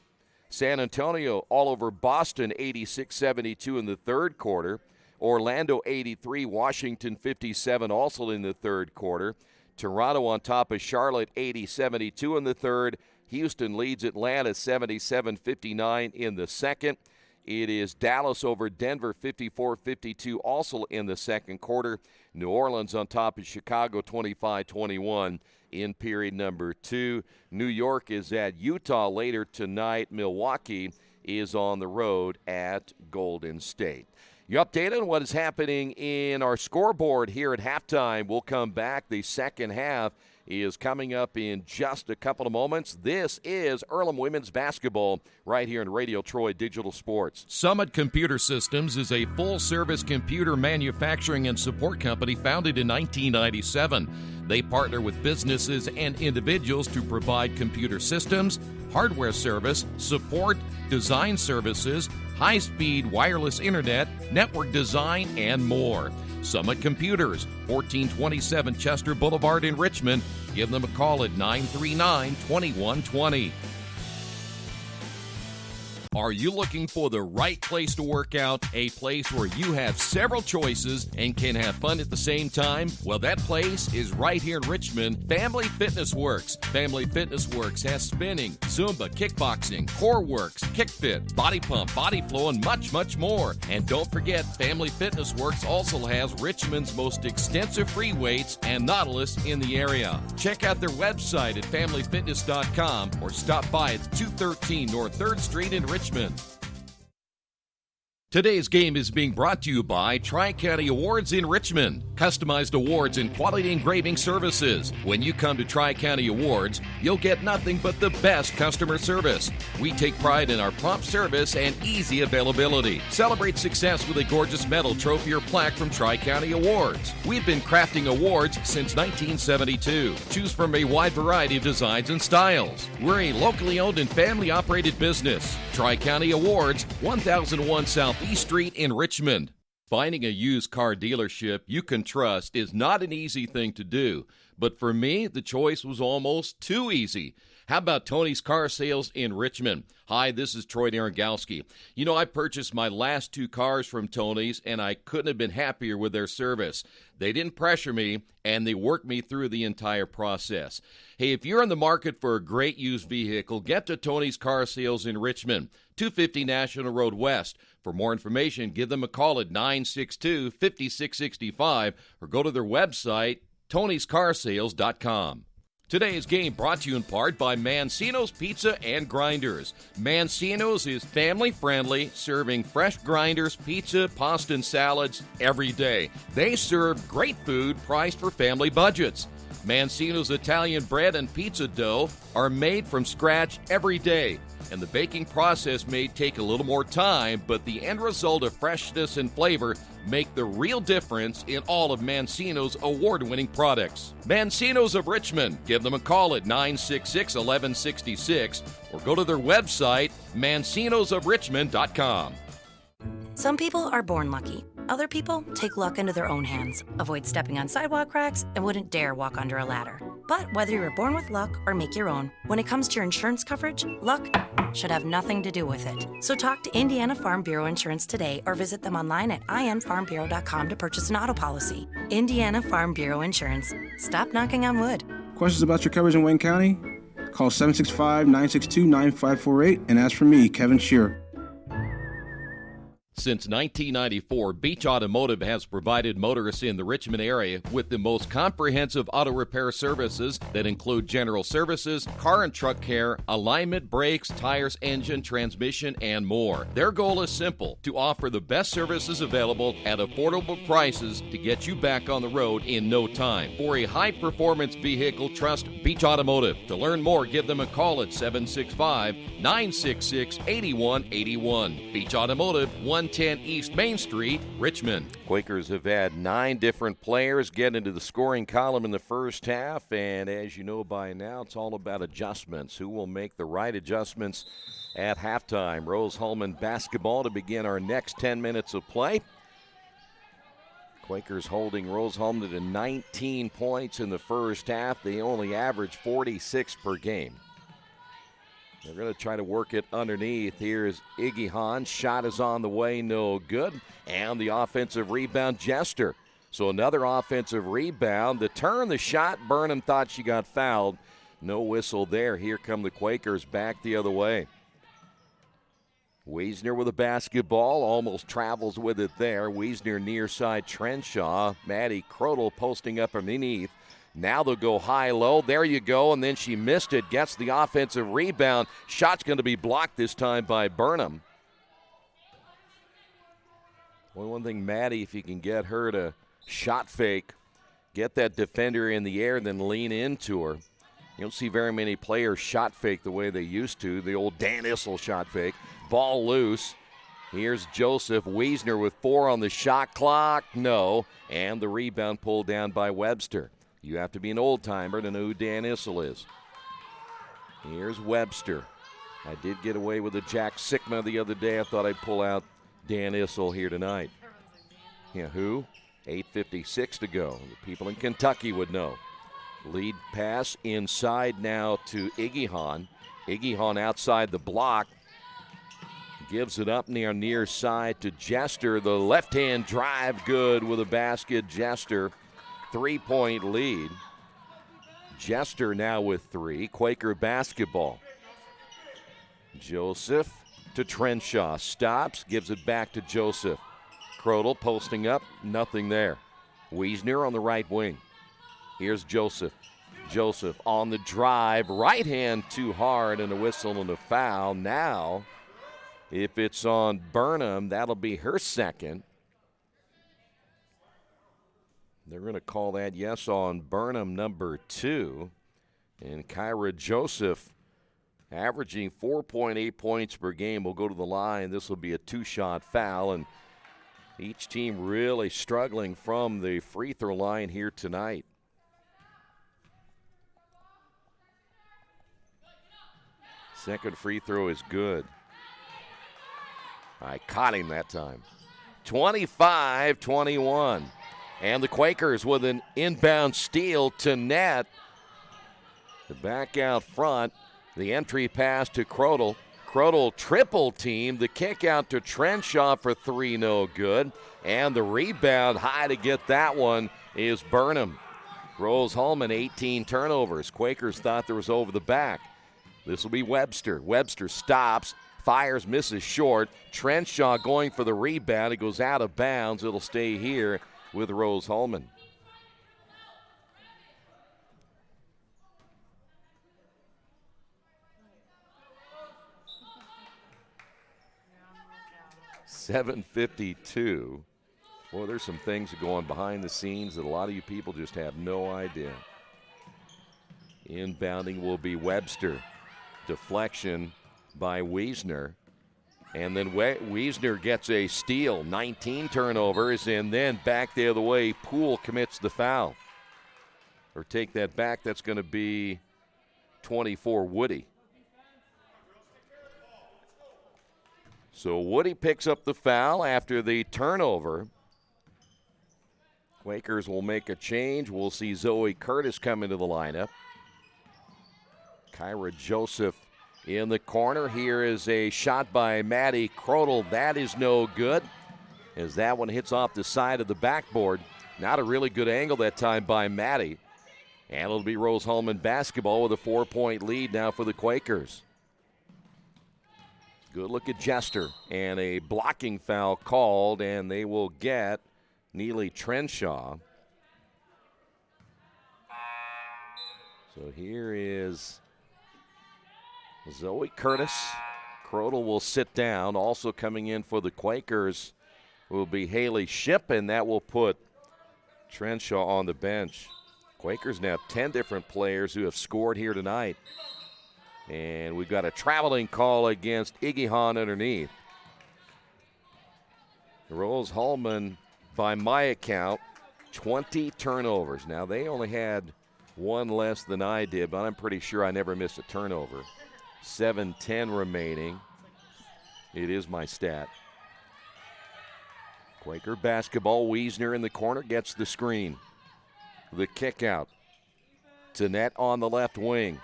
San Antonio all over Boston 86-72 in the third quarter. Orlando 83, Washington 57 also in the third quarter. Toronto on top of Charlotte 80-72 in the third. Houston leads Atlanta 77-59 in the second. It is Dallas over Denver 54-52 also in the second quarter. New Orleans on top of Chicago 25-21 in period number 2. New York is at Utah later tonight. Milwaukee is on the road at Golden State. You updated on what is happening in our scoreboard here at halftime. We'll come back. The second half is coming up in just a couple of moments. This is Earlham Women's Basketball right here in Radio Troy Digital Sports. Summit Computer Systems is a full-service computer manufacturing and support company founded in 1997. They partner with businesses and individuals to provide computer systems, hardware service, support, design services, high-speed wireless internet, network design, and more. Summit Computers, 1427 Chester Boulevard in Richmond. Give them a call at 939-2120. Are you looking for the right place to work out? A place where you have several choices and can have fun at the same time? Well, that place is right here in Richmond, Family Fitness Works. Family Fitness Works has spinning, Zumba, kickboxing, core works, kick fit, body pump, body flow, and much, much more. And don't forget, Family Fitness Works also has Richmond's most extensive free weights and Nautilus in the area. Check out their website at familyfitness.com or stop by at 213 North 3rd Street in Richmond. Today's game is being brought to you by Tri-County Awards in Richmond. Customized awards and quality engraving services. When you come to Tri-County Awards, you'll get nothing but the best customer service. We take pride in our prompt service and easy availability. Celebrate success with a gorgeous medal, trophy, or plaque from Tri-County Awards. We've been crafting awards since 1972. Choose from a wide variety of designs and styles. We're a locally owned and family-operated business. Tri-County Awards, 1001 South East Street in Richmond. Finding a used car dealership you can trust is not an easy thing to do, but for me, the choice was almost too easy. How about Tony's Car Sales in Richmond? Hi, this is Troy Narangowski. You know, I purchased my last 2 cars from Tony's, and I couldn't have been happier with their service. They didn't pressure me, and they worked me through the entire process. Hey, if you're in the market for a great used vehicle, get to Tony's Car Sales in Richmond, 250 National Road West. For more information, give them a call at 962-5665 or go to their website, tonyscarsales.com. Today's game brought to you in part by Mancino's Pizza and Grinders. Mancino's is family-friendly, serving fresh grinders, pizza, pasta, and salads every day. They serve great food priced for family budgets. Mancino's Italian bread and pizza dough are made from scratch every day, and the baking process may take a little more time, but the end result of freshness and flavor make the real difference in all of Mancino's award-winning products. Mancino's of Richmond. Give them a call at 966-1166 or go to their website, mancinosofrichmond.com. Some people are born lucky. Other people take luck into their own hands, avoid stepping on sidewalk cracks, and wouldn't dare walk under a ladder. But whether you were born with luck or make your own, when it comes to your insurance coverage, luck should have nothing to do with it. So talk to Indiana Farm Bureau Insurance today or visit them online at infarmbureau.com to purchase an auto policy. Indiana Farm Bureau Insurance. Stop knocking on wood. Questions about your coverage in Wayne County? Call 765-962-9548 and ask for me, Kevin Shearer. Since 1994, Beach Automotive has provided motorists in the Richmond area with the most comprehensive auto repair services that include general services, car and truck care, alignment, brakes, tires, engine, transmission, and more. Their goal is simple: to offer the best services available at affordable prices to get you back on the road in no time. For a high-performance vehicle, trust Beach Automotive. To learn more, give them a call at 765-966-8181. Beach Automotive, 110 East Main Street, Richmond. Quakers have had 9 different players get into the scoring column in the first half, and as you know by now, it's all about adjustments. Who will make the right adjustments at halftime? Rose Hulman basketball to begin our next 10 minutes of play. Quakers holding Rose Hulman to 19 points in the first half. They only average 46 per game. They're going to try to work it underneath. Here's Iggy Hahn. Shot is on the way, no good. And the offensive rebound, Jester. So another offensive rebound. The turn, the shot, Burnham thought she got fouled. No whistle there. Here come the Quakers back the other way. Wiesner with a basketball, almost travels with it there. Wiesner near side Trenshaw. Maddie Crodel posting up underneath. Now they'll go high-low. There you go, and then she missed it. Gets the offensive rebound. Shot's going to be blocked this time by Burnham. Well, one thing, Maddie, if you can get her to shot fake, get that defender in the air, then lean into her. You don't see very many players shot fake the way they used to. The old Dan Issel shot fake. Ball loose. Here's Joseph. Wiesner with 4 on the shot clock. No. And the rebound pulled down by Webster. You have to be an old-timer to know who Dan Issel is. Here's Webster. I did get away with a Jack Sikma the other day. I thought I'd pull out Dan Issel here tonight. Yeah, who? 8:56 to go. The people in Kentucky would know. Lead pass inside now to Iggy Hahn. Iggy Hahn outside the block. Gives it up near side to Jester. The left-hand drive good with a basket. Jester. 3-point lead. Jester now with 3. Quaker basketball. Joseph to Trenshaw. Stops, gives it back to Joseph. Crodel posting up, nothing there. Wiesner on the right wing. Here's Joseph. Joseph on the drive. Right hand too hard and a whistle and a foul. Now, if it's on Burnham, that'll be her second. They're going to call that yes on Burnham, number 2. And Kyra Joseph, averaging 4.8 points per game, will go to the line. This will be a 2-shot foul. And each team really struggling from the free throw line here tonight. Second free throw is good. I caught him that time. 25-21. And the Quakers with an inbound steal to net. The back out front. The entry pass to Crodel. Crodel triple team. The kick out to Trenshaw for 3, no good. And the rebound high to get that one is Burnham. Rose Hulman, 18 turnovers. Quakers thought there was over the back. This will be Webster. Webster stops, fires, misses short. Trenshaw going for the rebound. It goes out of bounds. It'll stay here with Rose Hulman. .752. Boy, there's some things that go on behind the scenes that a lot of you people just have no idea. Inbounding will be Webster. Deflection by Wiesner. And then Wiesner gets a steal. 19 turnovers, and then back the other way, Poole commits the foul. Or take that back, that's going to be 24 Woody. So Woody picks up the foul after the turnover. Quakers will make a change. We'll see Zoe Curtis come into the lineup. Kyra Joseph in the corner. Here is a shot by Maddie Crodel. That is no good, as that one hits off the side of the backboard. Not a really good angle that time by Maddie. And it'll be Rose Hulman basketball with a 4-point lead now for the Quakers. Good look at Jester, and a blocking foul called, and they will get Neely Trenshaw. So here is Zoe Curtis. Crodel will sit down. Also coming in for the Quakers will be Haley Shipp, and that will put Trenshaw on the bench. Quakers now have 10 different players who have scored here tonight. And we've got a traveling call against Iggy Hahn underneath. Rose Hulman, by my account, 20 turnovers. Now, they only had one less than I did, but I'm pretty sure I never missed a turnover. 7:10 remaining. It is my stat. Quaker basketball. Wiesner in the corner gets the screen. The kick out to net on the left wing.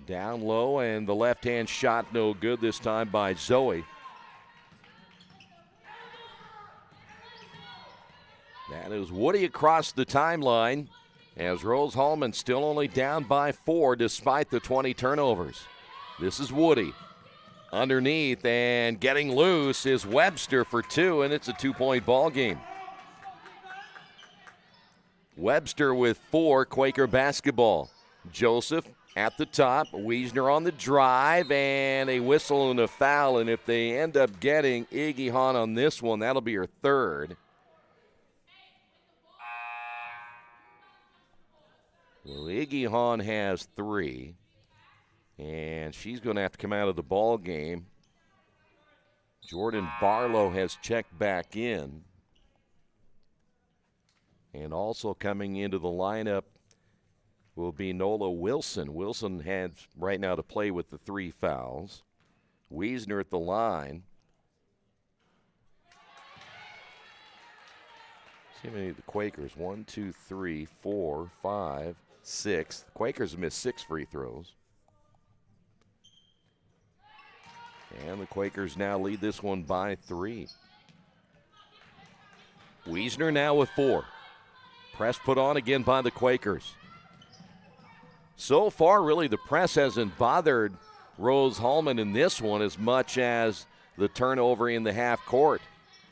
Down low, and the left-hand shot no good this time by Zoe. That is Woody across the timeline, as Rose Hulman still only down by 4 despite the 20 turnovers. This is Woody. Underneath and getting loose is Webster for 2, and it's a 2-point ball game. Webster with 4, Quaker basketball. Joseph at the top, Wiesner on the drive, and a whistle and a foul. And if they end up getting Iggy Hahn on this one, that'll be her third. Well, Iggy Hahn has 3, and she's going to have to come out of the ball game. Jordan Barlow has checked back in. And also coming into the lineup will be Nola Wilson. Wilson has right now to play with the 3 fouls. Wiesner at the line. See how many of the Quakers? 1, 2, 3, 4, 5, 6. The Quakers have missed 6 free throws. And the Quakers now lead this one by 3. Wiesner now with 4. Press put on again by the Quakers. So far, really, the press hasn't bothered Rose Hulman in this one as much as the turnover in the half court.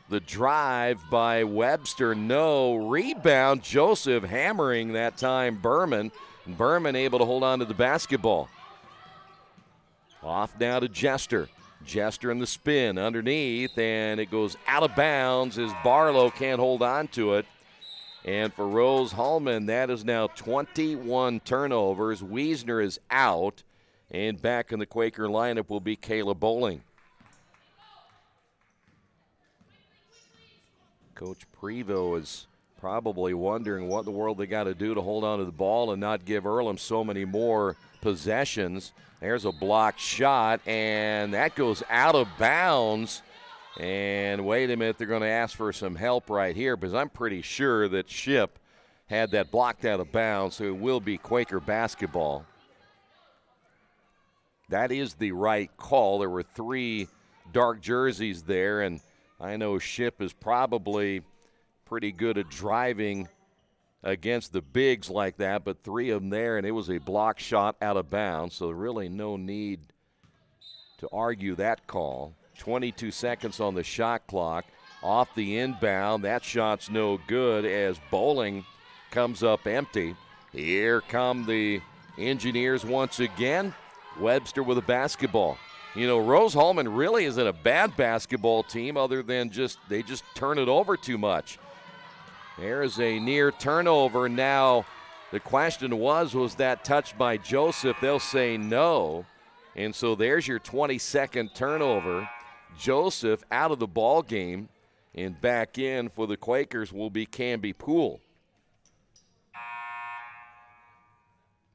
The drive by Webster, no. Rebound, Joseph hammering that time Berman. Berman able to hold on to the basketball. Off now to Jester. Jester in the spin underneath, and it goes out of bounds as Barlow can't hold on to it. And for Rose Hulman, that is now 21 turnovers. Wiesner is out, and back in the Quaker lineup will be Kayla Bowling. Coach Prevost is probably wondering what in the world they got to do to hold on to the ball and not give Earlham so many more possessions. There's a blocked shot, and that goes out of bounds. And wait a minute, they're going to ask for some help right here because I'm pretty sure that Shipp had that blocked out of bounds, so it will be Quaker basketball. That is the right call. There were 3 dark jerseys there, and I know Shipp is probably pretty good at driving against the bigs like that, but 3 of them there, and it was a block shot out of bounds, so really no need to argue that call. 22 seconds on the shot clock. Off the inbound, that shot's no good as Bowling comes up empty. Here come the Engineers once again. Webster with a basketball. You know, Rose Hulman really isn't a bad basketball team other than they just turn it over too much. There's a near turnover. Now, the question was that touched by Joseph? They'll say no. And so there's your 22nd turnover. Joseph out of the ball game, and back in for the Quakers will be Canby Poole.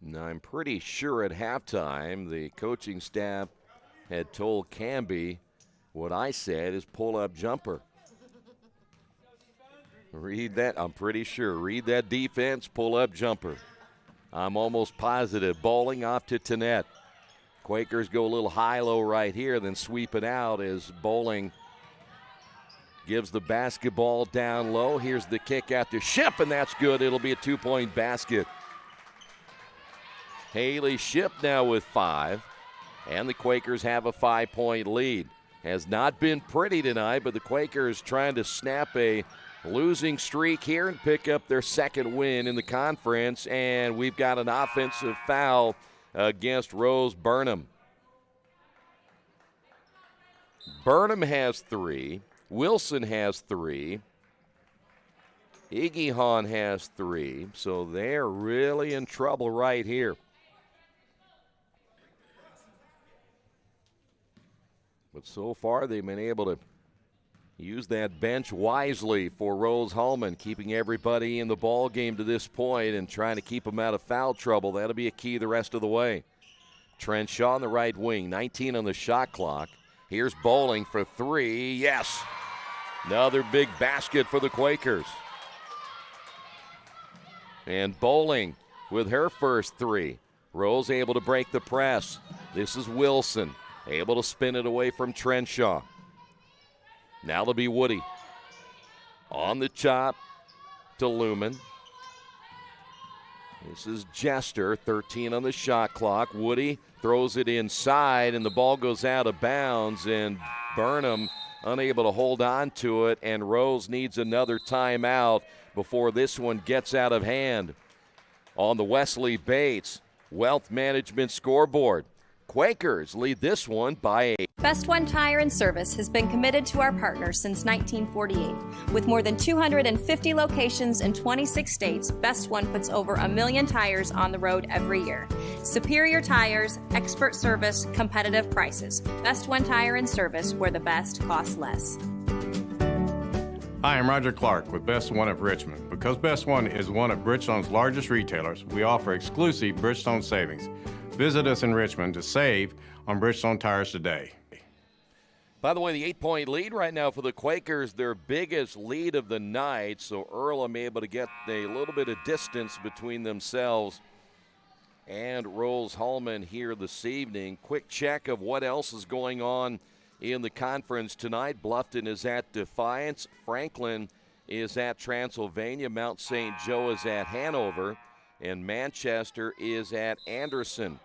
Now, I'm pretty sure at halftime the coaching staff had told Canby what I said is pull-up jumper. Read that. I'm pretty sure. Read that defense. Pull up jumper. I'm almost positive. Bowling off to Tanette. Quakers go a little high-low right here, then sweep it out as Bowling gives the basketball down low. Here's the kick out to Ship, and that's good. It'll be a 2-point basket. Haley Ship now with 5, and the Quakers have a 5-point lead. Has not been pretty tonight, but the Quakers trying to snap a losing streak here and pick up their second win in the conference, and we've got an offensive foul against Rose Burnham. Burnham has 3. Wilson has 3. Iggy has 3. So they're really in trouble right here. But so far they've been able to use that bench wisely for Rose Hulman, keeping everybody in the ball game to this point and trying to keep them out of foul trouble. That'll be a key the rest of the way. Trenshaw on the right wing, 19 on the shot clock. Here's Bowling for 3. Yes. Another big basket for the Quakers. And Bowling with her first 3. Rose able to break the press. This is Wilson, able to spin it away from Trenshaw. Now it'll be Woody. On the chop to Lumen. This is Jester, 13 on the shot clock. Woody throws it inside, and the ball goes out of bounds, and Burnham unable to hold on to it, and Rose needs another timeout before this one gets out of hand. On the Wesley Bates Wealth Management scoreboard, Quakers lead this one by 8. Best One Tire and Service has been committed to our partners since 1948. With more than 250 locations in 26 states, Best One puts over 1 million tires on the road every year. Superior tires, expert service, competitive prices. Best One Tire and Service, where the best costs less. Hi, I'm Roger Clark with Best One of Richmond. Because Best One is one of Bridgestone's largest retailers, we offer exclusive Bridgestone savings. Visit us in Richmond to save on Bridgestone tires today. By the way, the 8-point lead right now for the Quakers, their biggest lead of the night. So Earlham able to get a little bit of distance between themselves and Rose Hulman here this evening. Quick check of what else is going on in the conference tonight. Bluffton is at Defiance. Franklin is at Transylvania. Mount St. Joe is at Hanover. And Manchester is at Anderson.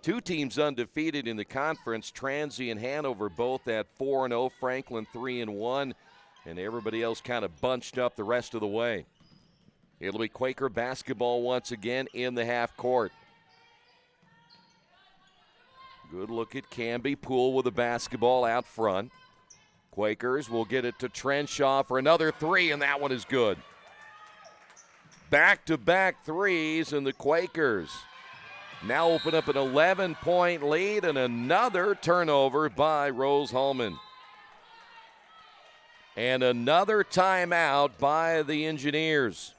2 teams undefeated in the conference. Transy and Hanover both at 4-0. Franklin 3-1. And everybody else kind of bunched up the rest of the way. It'll be Quaker basketball once again in the half court. Good look at Canby. Poole with the basketball out front. Quakers will get it to Trenshaw for another 3, and that one is good. Back-to-back 3s, and the Quakers now open up an 11-point lead, and another turnover by Rose Hulman. And another timeout by the Engineers.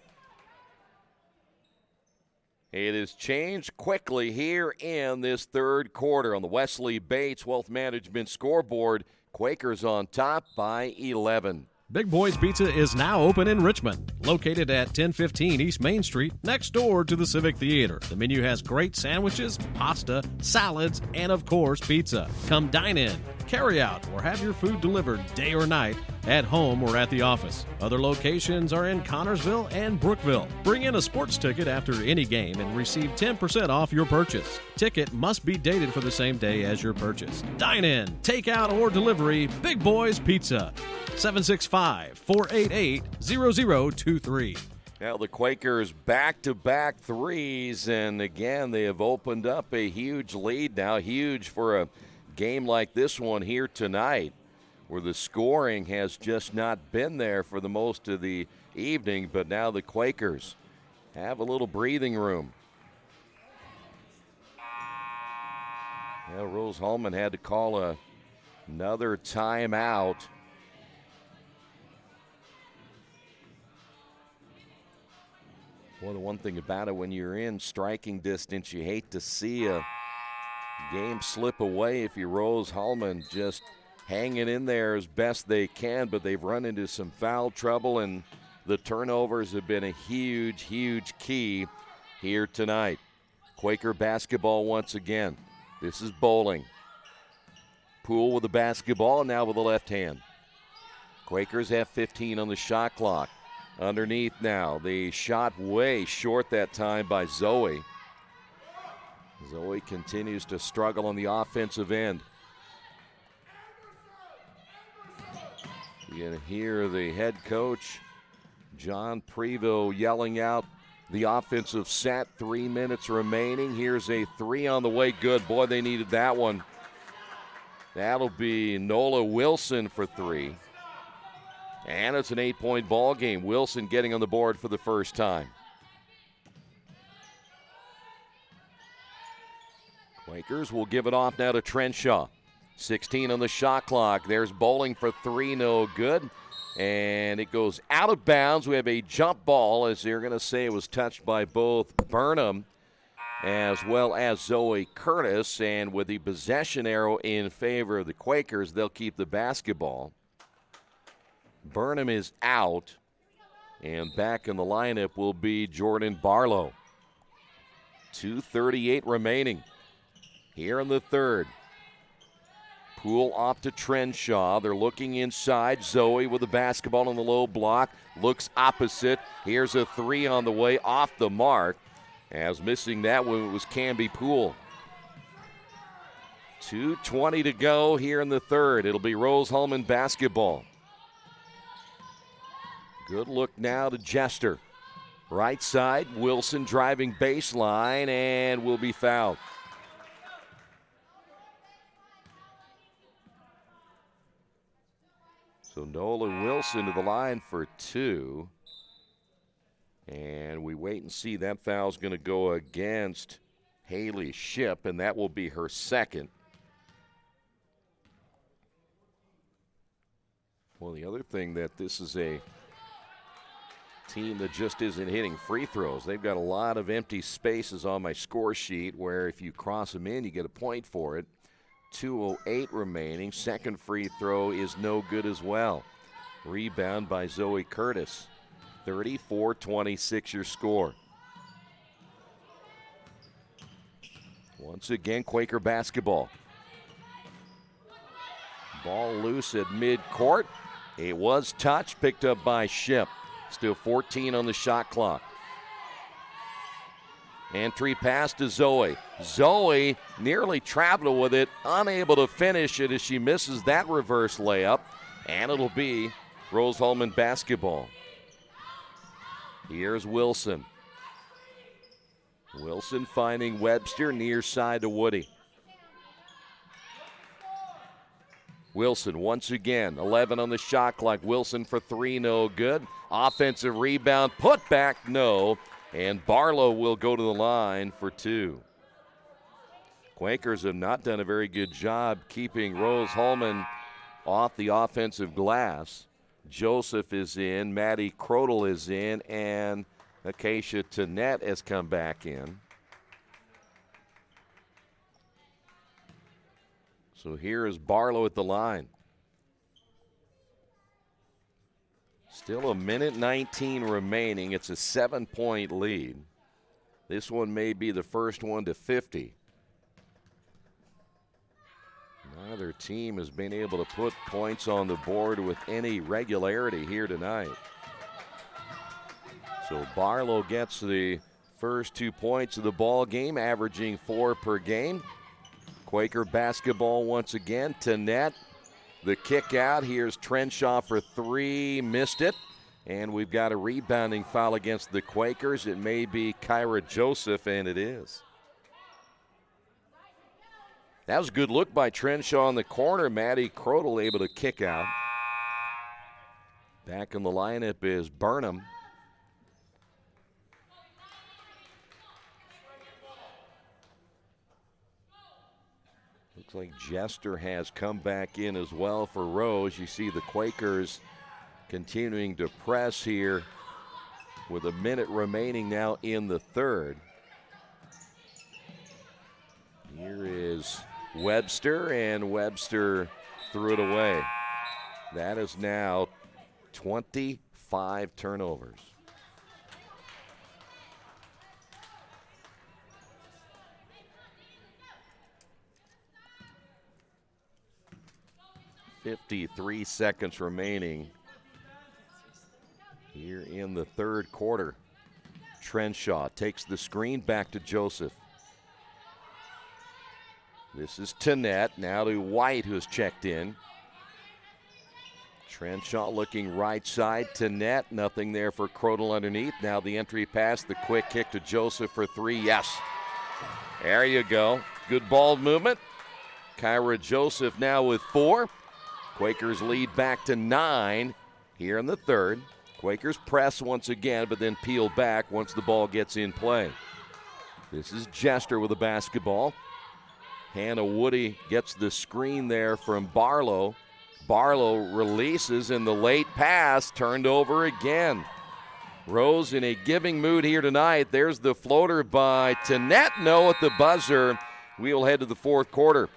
It has changed quickly here in this third quarter. On the Wesley Bates Wealth Management scoreboard, Quakers on top by 11. Big Boys Pizza is now open in Richmond, located at 1015 East Main Street, next door to the Civic Theater. The menu has great sandwiches, pasta, salads, and of course, pizza. Come dine in, carry out, or have your food delivered day or night, at home or at the office. Other locations are in Connorsville and Brookville. Bring in a sports ticket after any game and receive 10% off your purchase. Ticket must be dated for the same day as your purchase. Dine in, take out, or delivery, Big Boys Pizza. 765-488-0023. Now the Quakers back-to-back 3s, and again they have opened up a huge lead now, huge for a game like this one here tonight, where the scoring has just not been there for the most of the evening, but now the Quakers have a little breathing room. Well, Rose Hulman had to call another timeout. Well, the one thing about it, when you're in striking distance, you hate to see a game slip away if you Rose Hulman just hanging in there as best they can, but they've run into some foul trouble, and The turnovers have been a huge, huge key here tonight. Quaker basketball once again. This is Bowling. Poole with the basketball, now with the left hand. Quakers have 15 on the shot clock. Underneath now. The shot way short that time by Zoe. Zoe continues to struggle on the offensive end. You can hear the head coach, John Prevost, yelling out the offensive set. 3 minutes remaining. Here's a three on the way. Good. Boy, they needed that one. That'll be Nola Wilson for three. And it's an 8-point ball game. Wilson getting on the board for the first time. Quakers will give it off now to Trenshaw. 16 on the shot clock. There's Bowling for three, no good. And it goes out of bounds. We have a jump ball, as they're going to say it was touched by both Burnham as well as Zoe Curtis. And with the possession arrow in favor of the Quakers, they'll keep the basketball. Burnham is out. And back in the lineup will be Jordan Barlow. 2:38 remaining here in the third. Poole off to Trenshaw. They're looking inside. Zoe with the basketball on the low block. Looks opposite. Here's a three on the way, off the mark. As missing that one was Canby Poole. 2:20 to go here in the third. It'll be Rose Hulman basketball. Good look now to Jester. Right side, Wilson driving baseline and will be fouled. So Nola Wilson to the line for two. And we wait and see. That foul's going to go against Haley Shipp, and that will be her second. Well, the other thing that this is a team that just isn't hitting free throws. They've got a lot of empty spaces on my score sheet where if you cross them in, you get a point for it. 2:08 remaining. Second free throw is no good as well. Rebound by Zoe Curtis. 34-26 your score. Once again, Quaker basketball. Ball loose at midcourt. It was touched, picked up by Shipp. Still 14 on the shot clock. Entry pass to Zoe. Zoe nearly traveled with it, unable to finish it as she misses that reverse layup. And it'll be Rose Hulman basketball. Here's Wilson. Wilson finding Webster near side to Woody. Wilson once again, 11 on the shot clock. Wilson for three, no good. Offensive rebound, put back, no. And Barlow will go to the line for two. Quakers have not done a very good job keeping Rose Hulman off the offensive glass. Joseph is in, Maddie Crodel is in, and Acacia Tannett has come back in. So here is Barlow at the line. Still a minute 19 remaining. It's a 7-point lead. This one may be the first one to 50. Neither team has been able to put points on the board with any regularity here tonight. So Barlow gets the first 2 points of the ball game, averaging 4 per game. Quaker basketball once again. Tannett, the kick out. Here's Trenshaw for three, missed it. And we've got a rebounding foul against the Quakers. It may be Kyra Joseph, and it is. That was a good look by Trenshaw in the corner. Maddie Crodel able to kick out. Back in the lineup is Burnham. Looks like Jester has come back in as well for Rose. You see the Quakers continuing to press here with a minute remaining now in the third. Here is Webster, and Webster threw it away. That is now 24 5 turnovers. .53 seconds remaining here in the third quarter. Trenshaw takes the screen back to Joseph. This is Tannett, now to White, who has checked in. Trenshaw looking right side. Tannett, nothing there for Crodel underneath. Now the entry pass, the quick kick to Joseph for 3. Yes. There you go. Good ball movement. Kyra Joseph now with 4. Quakers lead back to 9 here in the third. Quakers press once again, but then peel back once the ball gets in play. This is Jester with the basketball. Hannah Woody gets the screen there from Barlow. Barlow releases, and the late pass turned over again. Rose in a giving mood here tonight. There's the floater by Tannett. No at the buzzer. We'll head to the fourth quarter.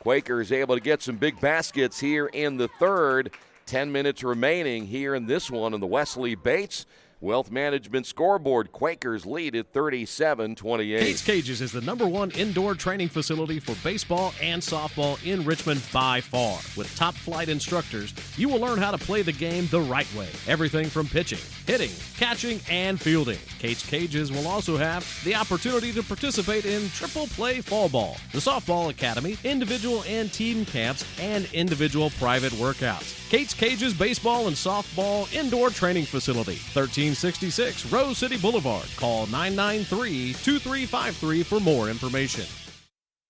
Quakers able to get some big baskets here in the third. 10 minutes remaining here in this one in the Wesley Bates Wealth Management scoreboard. Quakers lead at 37-28. Kate's Cages is the #1 indoor training facility for baseball and softball in Richmond by far. With top flight instructors, you will learn how to play the game the right way. Everything from pitching, hitting, catching, and fielding. Kate's Cages will also have the opportunity to participate in triple play fall ball, the softball academy, individual and team camps, and individual private workouts. Kate's Cages Baseball and Softball Indoor Training Facility, 1366 Rose City Boulevard. Call 993-2353 for more information.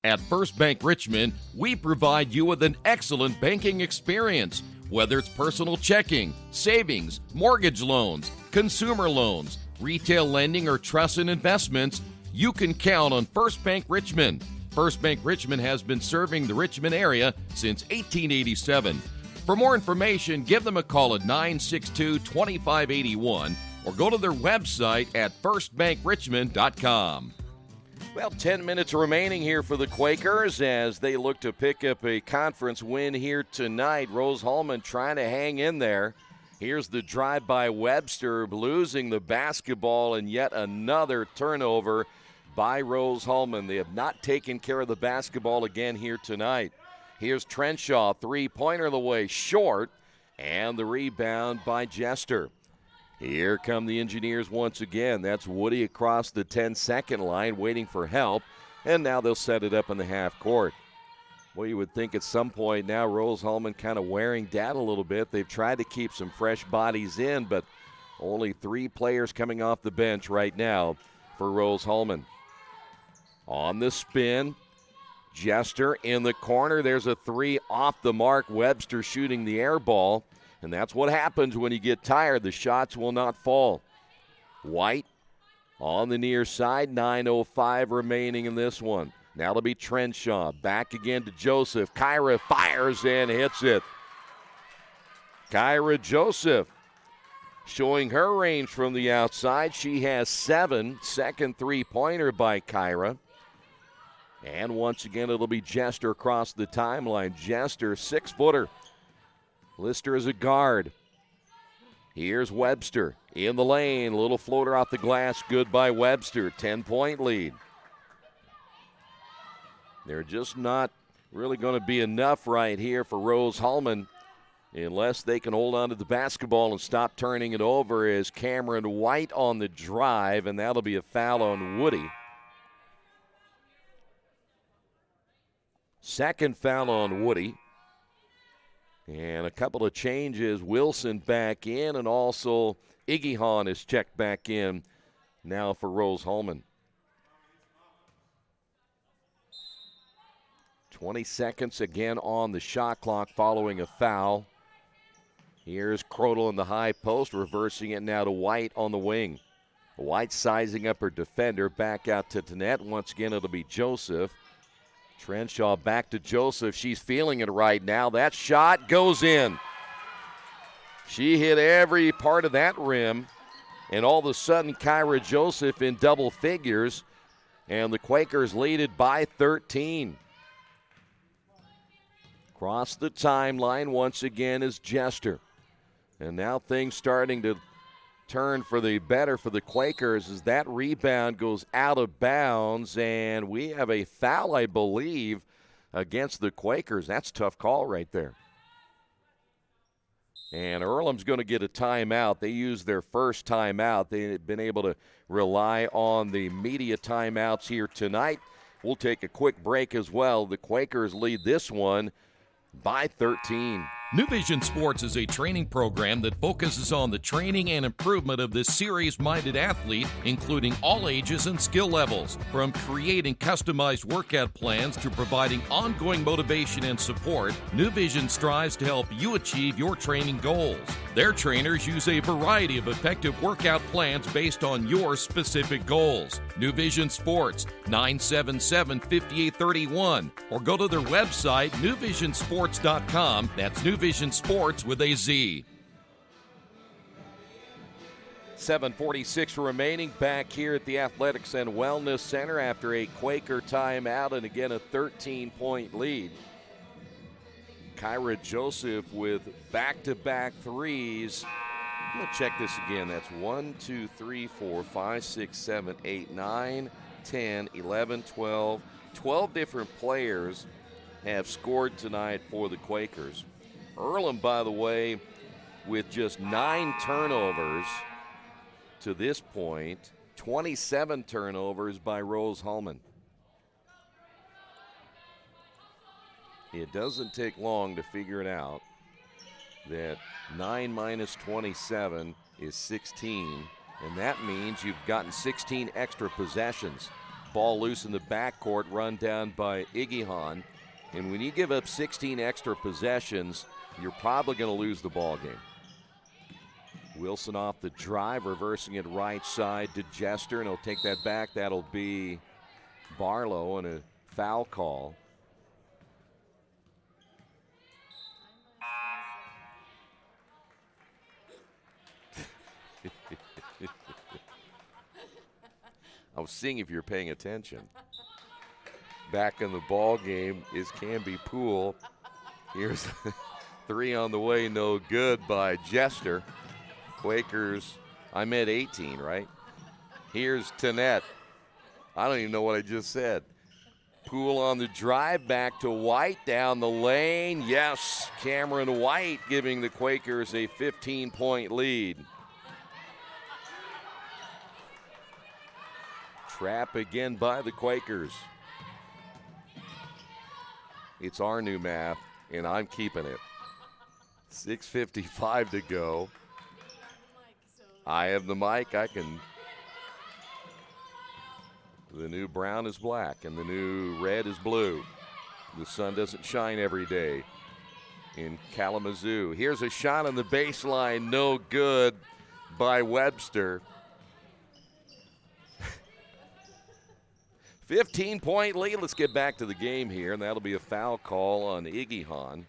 At First Bank Richmond, we provide you with an excellent banking experience. Whether it's personal checking, savings, mortgage loans, consumer loans, retail lending, or trust and investments, you can count on First Bank Richmond. First Bank Richmond has been serving the Richmond area since 1887. For more information, give them a call at 962-2581 or go to their website at firstbankrichmond.com. Well, 10 minutes remaining here for the Quakers as they look to pick up a conference win here tonight. Rose Hulman trying to hang in there. Here's the drive by Webster, losing the basketball, and yet another turnover by Rose Hulman. They have not taken care of the basketball again here tonight. Here's Trenshaw, three-pointer the way short, and the rebound by Jester. Here come the Engineers once again. That's Woody across the 10-second line waiting for help, and now they'll set it up in the half court. Well, you would think at some point now Rose Hulman kind of wearing down a little bit. They've tried to keep some fresh bodies in, but only 3 players coming off the bench right now for Rose Hulman. On the spin, Jester in the corner. There's a 3 off the mark. Webster shooting the air ball. And that's what happens when you get tired. The shots will not fall. White on the near side. 9:05 remaining in this one. Now it'll be Trenshaw. Back again to Joseph. Kyra fires and hits it. Kyra Joseph showing her range from the outside. She has 7. Second three-pointer by Kyra. And once again, it'll be Jester across the timeline. Jester, 6-footer. Lister is a guard. Here's Webster in the lane. Little floater off the glass. Good by Webster. 10-point lead. They're just not really going to be enough right here for Rose Hulman unless they can hold on to the basketball and stop turning it over. As Cameron White on the drive, and that'll be a foul on Woody. Second foul on Woody. And a couple of changes. Wilson back in, and also Iggy Hahn is checked back in now for Rose Hulman. 20 seconds again on the shot clock following a foul. Here's Crodel in the high post, reversing it now to White on the wing. White sizing up her defender, back out to Tannett. Once again, it'll be Joseph. Trenshaw back to Joseph. She's feeling it right now. That shot goes in. She hit every part of that rim, and all of a sudden, Kyra Joseph in double figures, and the Quakers lead it by 13. Across the timeline once again is Jester. And now things starting to turn for the better for the Quakers as that rebound goes out of bounds, and we have a foul, I believe, against the Quakers. That's a tough call right there. And Earlham's going to get a timeout. They used their first timeout. They've been able to rely on the media timeouts here tonight. We'll take a quick break as well. The Quakers lead this one by 13. New Vision Sports is a training program that focuses on the training and improvement of the serious-minded athlete, including all ages and skill levels. From creating customized workout plans to providing ongoing motivation and support, New Vision strives to help you achieve your training goals. Their trainers use a variety of effective workout plans based on your specific goals. New Vision Sports, 977-5831, or go to their website, newvisionsports.com. That's New Vision Sports with a Z. 7:46 remaining back here at the Athletics and Wellness Center after a Quaker timeout and again a 13-point lead. Kyra Joseph with back-to-back threes. I'm going to check this again. That's 1, 2, 3, 4, 5, 6, 7, 8, 9, 10, 11, 12. 12 different players have scored tonight for the Quakers. Earlham, by the way, with just 9 turnovers to this point, 27 turnovers by Rose Hulman. It doesn't take long to figure it out that 9 minus 27 is 16, and that means you've gotten 16 extra possessions. Ball loose in the backcourt, run down by Igihan, and when you give up 16 extra possessions, you're probably going to lose the ball game. Wilson off the drive, reversing it right side to Jester, and he'll take that back. That'll be Barlow, and a foul call. I was seeing if you're paying attention. Back in the ball game is Canby Poole. Here's 3 on the way, no good by Jester. Quakers, I'm at 18, right? Here's Tanette. I don't even know what I just said. Poole on the drive back to White down the lane. Yes, Cameron White giving the Quakers a 15-point lead. Trap again by the Quakers. It's our new math, and I'm keeping it. 6:55 to go. I have the mic. I can. The new brown is black, and the new red is blue. The sun doesn't shine every day in Kalamazoo. Here's a shot on the baseline, no good by Webster. 15-point lead. Let's get back to the game here, and that'll be a foul call on Igihan.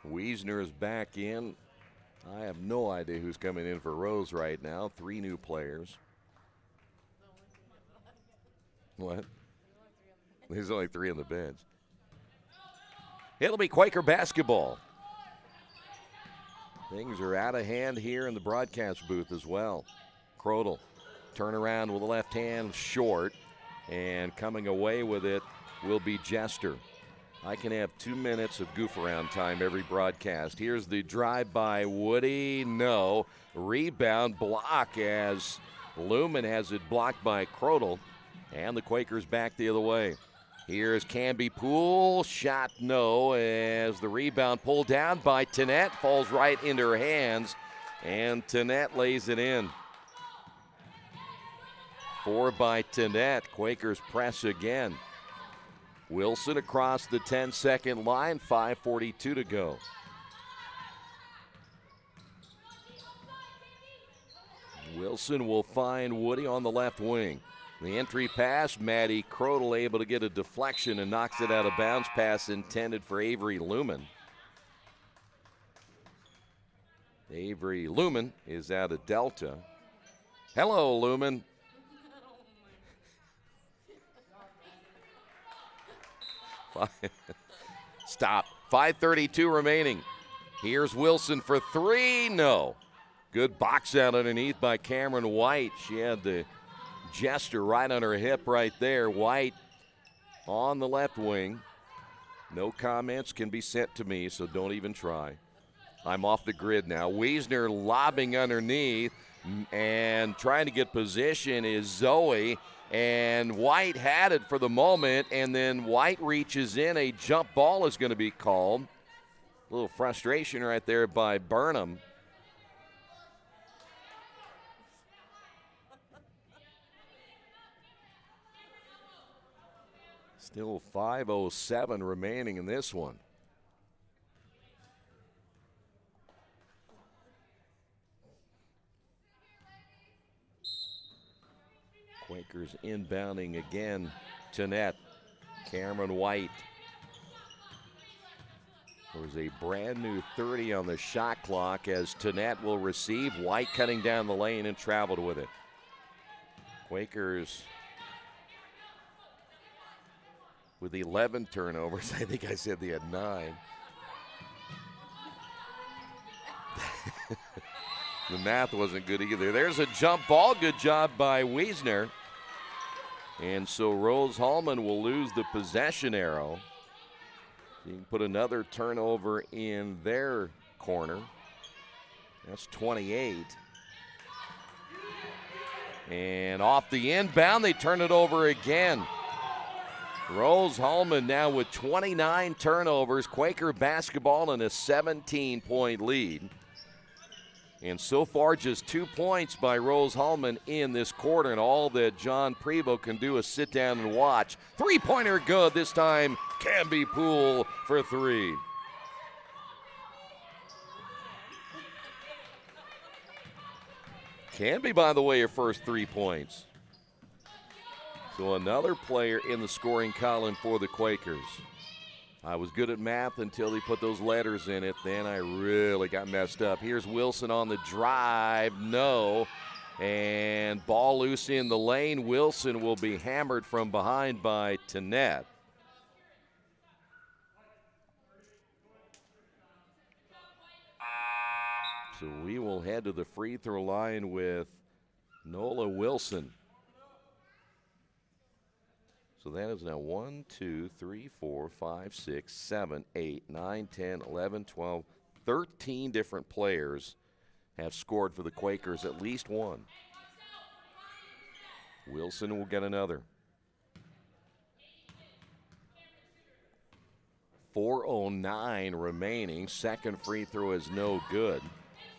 Wiesner is back in. I have no idea who's coming in for Rose right now. 3 new players. What? There's only 3 on the bench. It'll be Quaker basketball. Things are out of hand here in the broadcast booth as well. Crodel, turn around with the left hand, short, and coming away with it will be Jester. I can have 2 minutes of goof-around time every broadcast. Here's the drive by Woody. No. Rebound block as Lumen has it blocked by Crodel, and the Quakers back the other way. Here's Canby Poole. Shot no as the rebound pulled down by Tanette. Falls right into her hands, and Tanette lays it in. 4 by Tanette. Quakers press again. Wilson across the 10-second line. 5:42 to go. Wilson will find Woody on the left wing. The entry pass, Maddie Crodel able to get a deflection and knocks it out of bounds. Pass intended for Avery Lumen. Avery Lumen is out of Delta. Hello, Lumen. Stop. 5:32 remaining. Here's Wilson for three. No. Good box out underneath by Cameron White. She had the gesture right on her hip right there. White on the left wing. No comments can be sent to me, so don't even try. I'm off the grid now. Wiesner lobbing underneath and trying to get position is Zoe. And White had it for the moment, and then White reaches in. A jump ball is going to be called. A little frustration right there by Burnham. Still 5:07 remaining in this one. Quakers inbounding again to net. Cameron White. There's a brand new 30 on the shot clock as Tanette will receive. White cutting down the lane and traveled with it. Quakers with 11 turnovers. I think I said they had 9. The math wasn't good either. There's a jump ball. Good job by Wiesner. And so Rose Hulman will lose the possession arrow. You can put another turnover in their corner. That's 28. And off the inbound, they turn it over again. Rose Hulman now with 29 turnovers. Quaker basketball in a 17-point lead. And so far, just 2 points by Rose Hulman in this quarter, and all that John Prevost can do is sit down and watch. Three-pointer good. This time, Canby Poole for 3. Canby, by the way, her first 3 points. So another player in the scoring column for the Quakers. I was good at math until they put those letters in it. Then I really got messed up. Here's Wilson on the drive. No. And ball loose in the lane. Wilson will be hammered from behind by Tanette. So we will head to the free throw line with Nola Wilson. So that is now 1, 2, 3, 4, 5, 6, 7, 8, 9, 10, 11, 12, 13 different players have scored for the Quakers, at least one. Wilson will get another. 4:09 remaining. Second free throw is no good.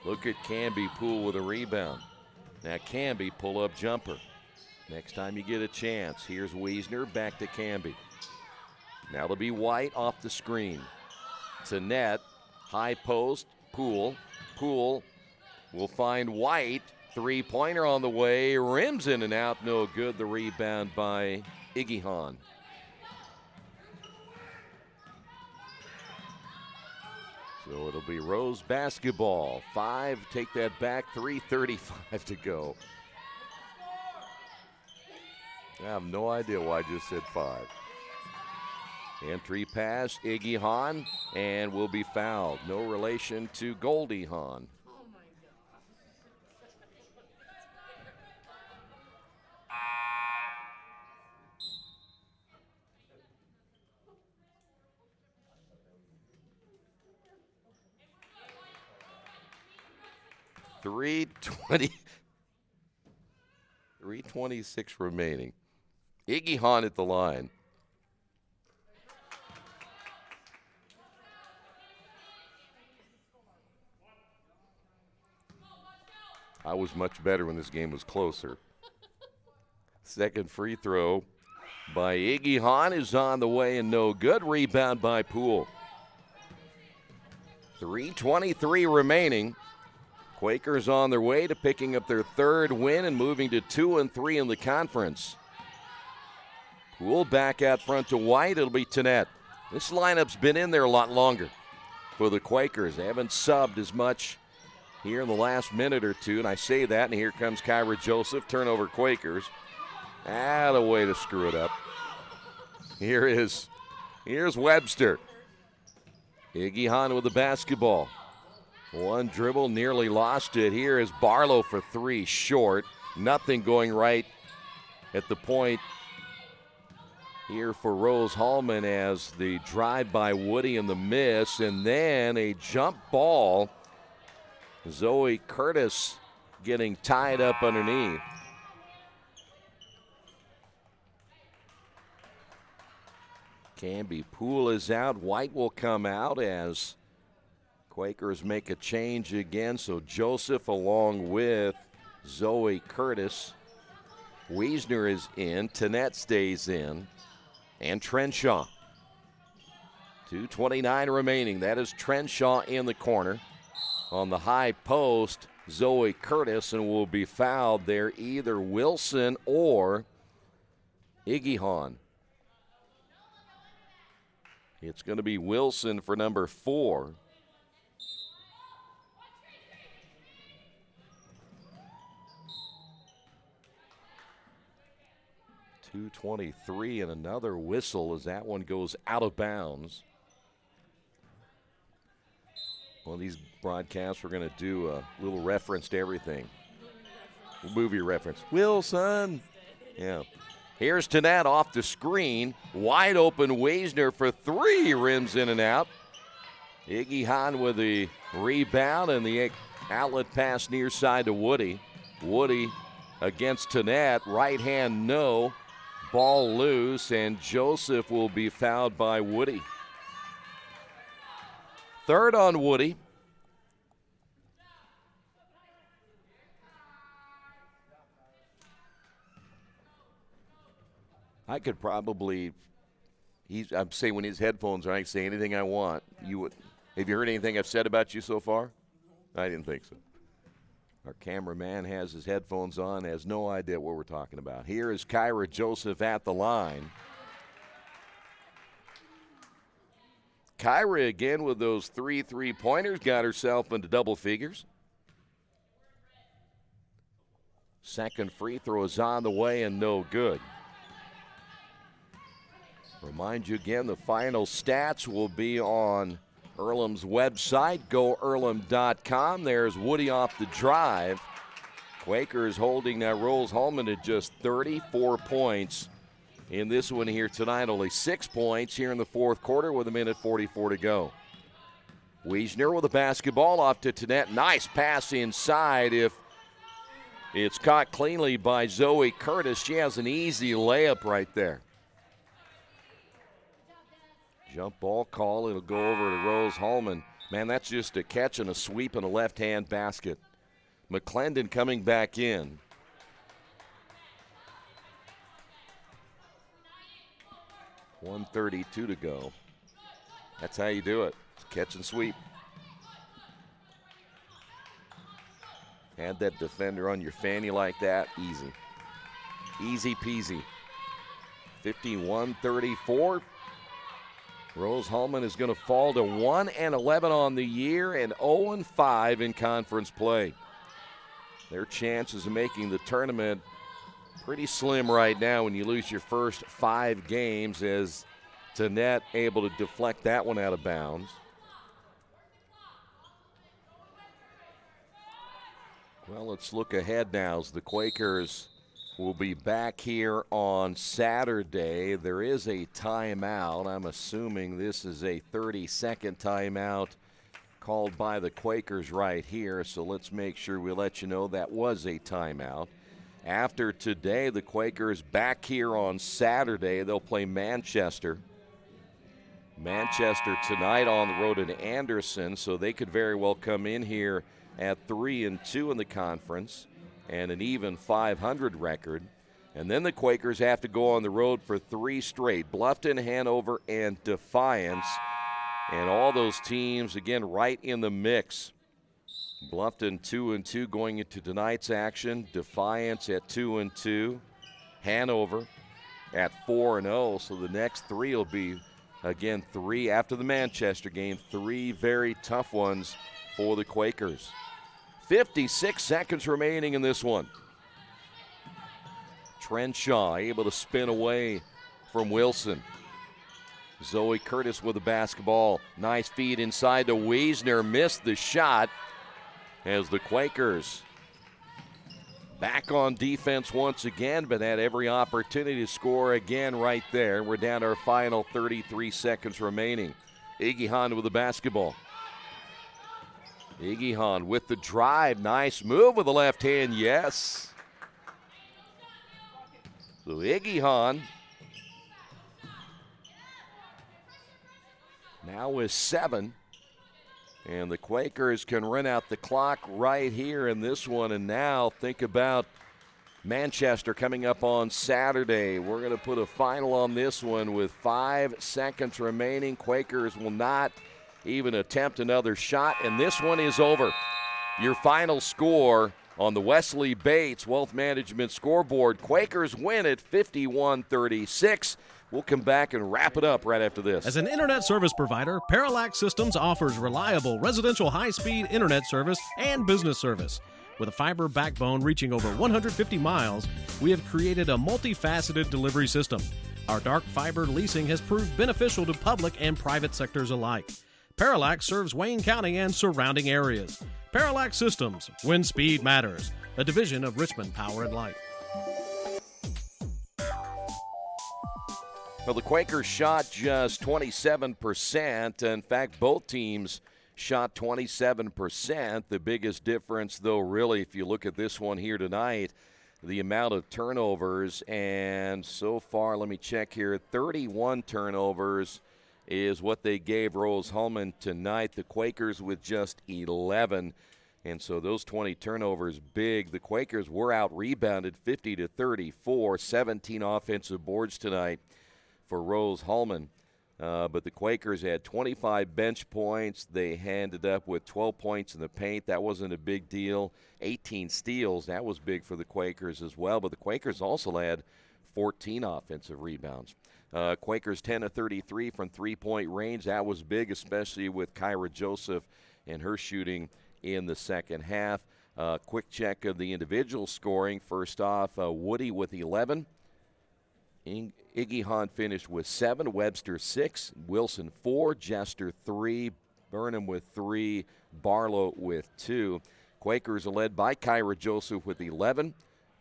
Look at Canby Poole with a rebound. Now Canby pull-up jumper. Next time you get a chance. Here's Wiesner, back to Canby. Now it'll be White off the screen. Tanette, high post, Poole. Poole will find White. Three-pointer on the way. Rims in and out, no good. The rebound by Iggy Hahn. So it'll be Rose basketball. 5, take that back, 3:35 to go. I have no idea why I just said 5. Entry pass, Iggy Hahn, and will be fouled. No relation to Goldie Hahn. .326 remaining. Iggy Hahn at the line. I was much better when this game was closer. Second free throw by Iggy Hahn is on the way and no good. Rebound by Poole. 3:23 remaining. Quakers on their way to picking up their third win and moving to 2-3 in the conference. Poole back out front to White. It'll be Tanette. This lineup's been in there a lot longer for the Quakers. They haven't subbed as much here in the last minute or two, and I say that, and here comes Kyra Joseph. Turnover Quakers. The way to screw it up. Here's Webster. Iggy Hahn with the basketball. One dribble, nearly lost it. Here is Barlow for three, short. Nothing going right at the point here for Rose Hulman as the drive by Woody and the miss, and then a jump ball. Zoe Curtis getting tied up underneath. Canby Poole is out. White will come out as Quakers make a change again. So Joseph along with Zoe Curtis. Wiesner is in. Tannett stays in. And Trenshaw. 2:29 remaining. That is Trenshaw in the corner. On the high post, Zoe Curtis, and will be fouled there, either Wilson or Iggy Hahn. It's going to be Wilson for number 4. .223 and another whistle as that one goes out of bounds. Well, these broadcasts, we're going to do a little reference to everything. Movie reference. Wilson. Yeah. Here's Tannett off the screen. Wide open Wiesner for three. Rims in and out. Iggy Hahn with the rebound and the outlet pass near side to Woody. Woody against Tannett. Right hand no. Ball loose, and Joseph will be fouled by Woody. Third on Woody. I could probably, I'm saying when his headphones are, I can say anything I want. You would. Have you heard anything I've said about you so far? I didn't think so. Our cameraman has his headphones on, has no idea what we're talking about. Here is Kyra Joseph at the line. Kyra again with those 3 3-pointers, got herself into double figures. Second free throw is on the way and no good. Remind you again, the final stats will be on Earlham's website, goearlham.com. There's Woody off the drive. Quakers holding that Rose Hulman at just 34 points in this one here tonight. Only 6 points here in the fourth quarter with 1:44 to go. Wiesner with the basketball off to Tannett. Nice pass inside. If it's caught cleanly by Zoe Curtis, she has an easy layup right there. Jump ball call. It'll go over to Rose Hulman. Man, that's just a catch and a sweep and a left-hand basket. McClendon coming back in. .132 to go. That's how you do it. It's catch and sweep. Had that defender on your fanny like that, easy. Easy peasy. 51-34. Rose Hulman is going to fall to 1-11 on the year and 0-5 in conference play. Their chances of making the tournament pretty slim right now when you lose your first 5 games, as Tannett able to deflect that one out of bounds. Well, let's look ahead now as the Quakers will be back here on Saturday. There is a timeout. I'm assuming this is a 30-second timeout called by the Quakers right here. So let's make sure we let you know that was a timeout. After today, the Quakers back here on Saturday. They'll play Manchester. Manchester tonight on the road in Anderson, so they could very well come in here at 3-2 in the conference and an even 500 record. And then the Quakers have to go on the road for 3 straight. Bluffton, Hanover, and Defiance. And all those teams, again, right in the mix. Bluffton 2-2 going into tonight's action. Defiance at 2-2. Hanover at 4-0. So the next 3 will be, again, 3 after the Manchester game. 3 very tough ones for the Quakers. 56 seconds remaining in this one. Trenshaw able to spin away from Wilson. Zoe Curtis with the basketball. Nice feed inside to Wiesner. Missed the shot as the Quakers back on defense once again, but had every opportunity to score again right there. We're down to our final 33 seconds remaining. Iggy Hahn with the basketball. Iggy Hahn with the drive. Nice move with the left hand. Yes. So Iggy Hahn now with 7. And the Quakers can run out the clock right here in this one. And now think about Manchester coming up on Saturday. We're going to put a final on this one with 5 seconds remaining. Quakers will not even attempt another shot, and this one is over. Your final score on the Wesley Bates Wealth Management scoreboard. Quakers win at 51-36. We'll come back and wrap it up right after this. As an internet service provider, Parallax Systems offers reliable residential high-speed internet service and business service. With a fiber backbone reaching over 150 miles, we have created a multifaceted delivery system. Our dark fiber leasing has proved beneficial to public and private sectors alike. Parallax serves Wayne County and surrounding areas. Parallax Systems, when speed matters, a division of Richmond Power and Light. Well, the Quakers shot just 27%. In fact, both teams shot 27%. The biggest difference, though, really, if you look at this one here tonight, the amount of turnovers. And so far, let me check here, 31 turnovers is what they gave Rose-Hulman tonight. The Quakers with just 11. And so those 20 turnovers big. The Quakers were out-rebounded 50-34, 17 offensive boards tonight for Rose-Hulman. But the Quakers had 25 bench points. They ended up with 12 points in the paint. That wasn't a big deal. 18 steals. That was big for the Quakers as well. But the Quakers also had 14 offensive rebounds. Quakers 10-33 from three-point range. That was big, especially with Kyra Joseph and her shooting in the second half. Quick check of the individual scoring. First off, Woody with 11. Iggy Hahn finished with 7, Webster 6, Wilson 4, Jester 3, Burnham with 3, Barlow with 2. Quakers are led by Kyra Joseph with 11,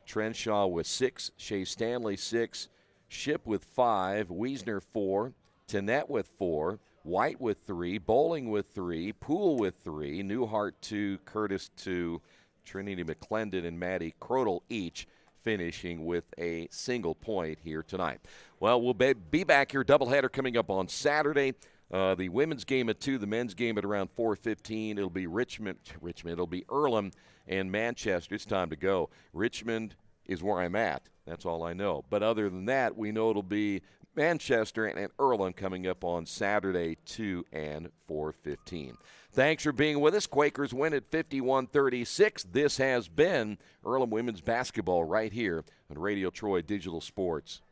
Trenshaw with 6, Shea Stanley 6, Ship with 5, Wiesner 4, Tannett with 4, White with 3, Bowling with 3, Poole with 3, Newhart 2, Curtis 2, Trinity McClendon and Maddie Crodel each finishing with a single point here tonight. Well, we'll be back here. Doubleheader coming up on Saturday. The women's game at 2, the men's game at around 4:15. It'll be Richmond. It'll be Earlham and Manchester. It's time to go. Richmond is where I'm at. That's all I know. But other than that, we know it'll be Manchester and Earlham coming up on Saturday, 2 and 4:15. Thanks for being with us. Quakers win at 51-36. This has been Earlham Women's Basketball right here on Radio Troy Digital Sports.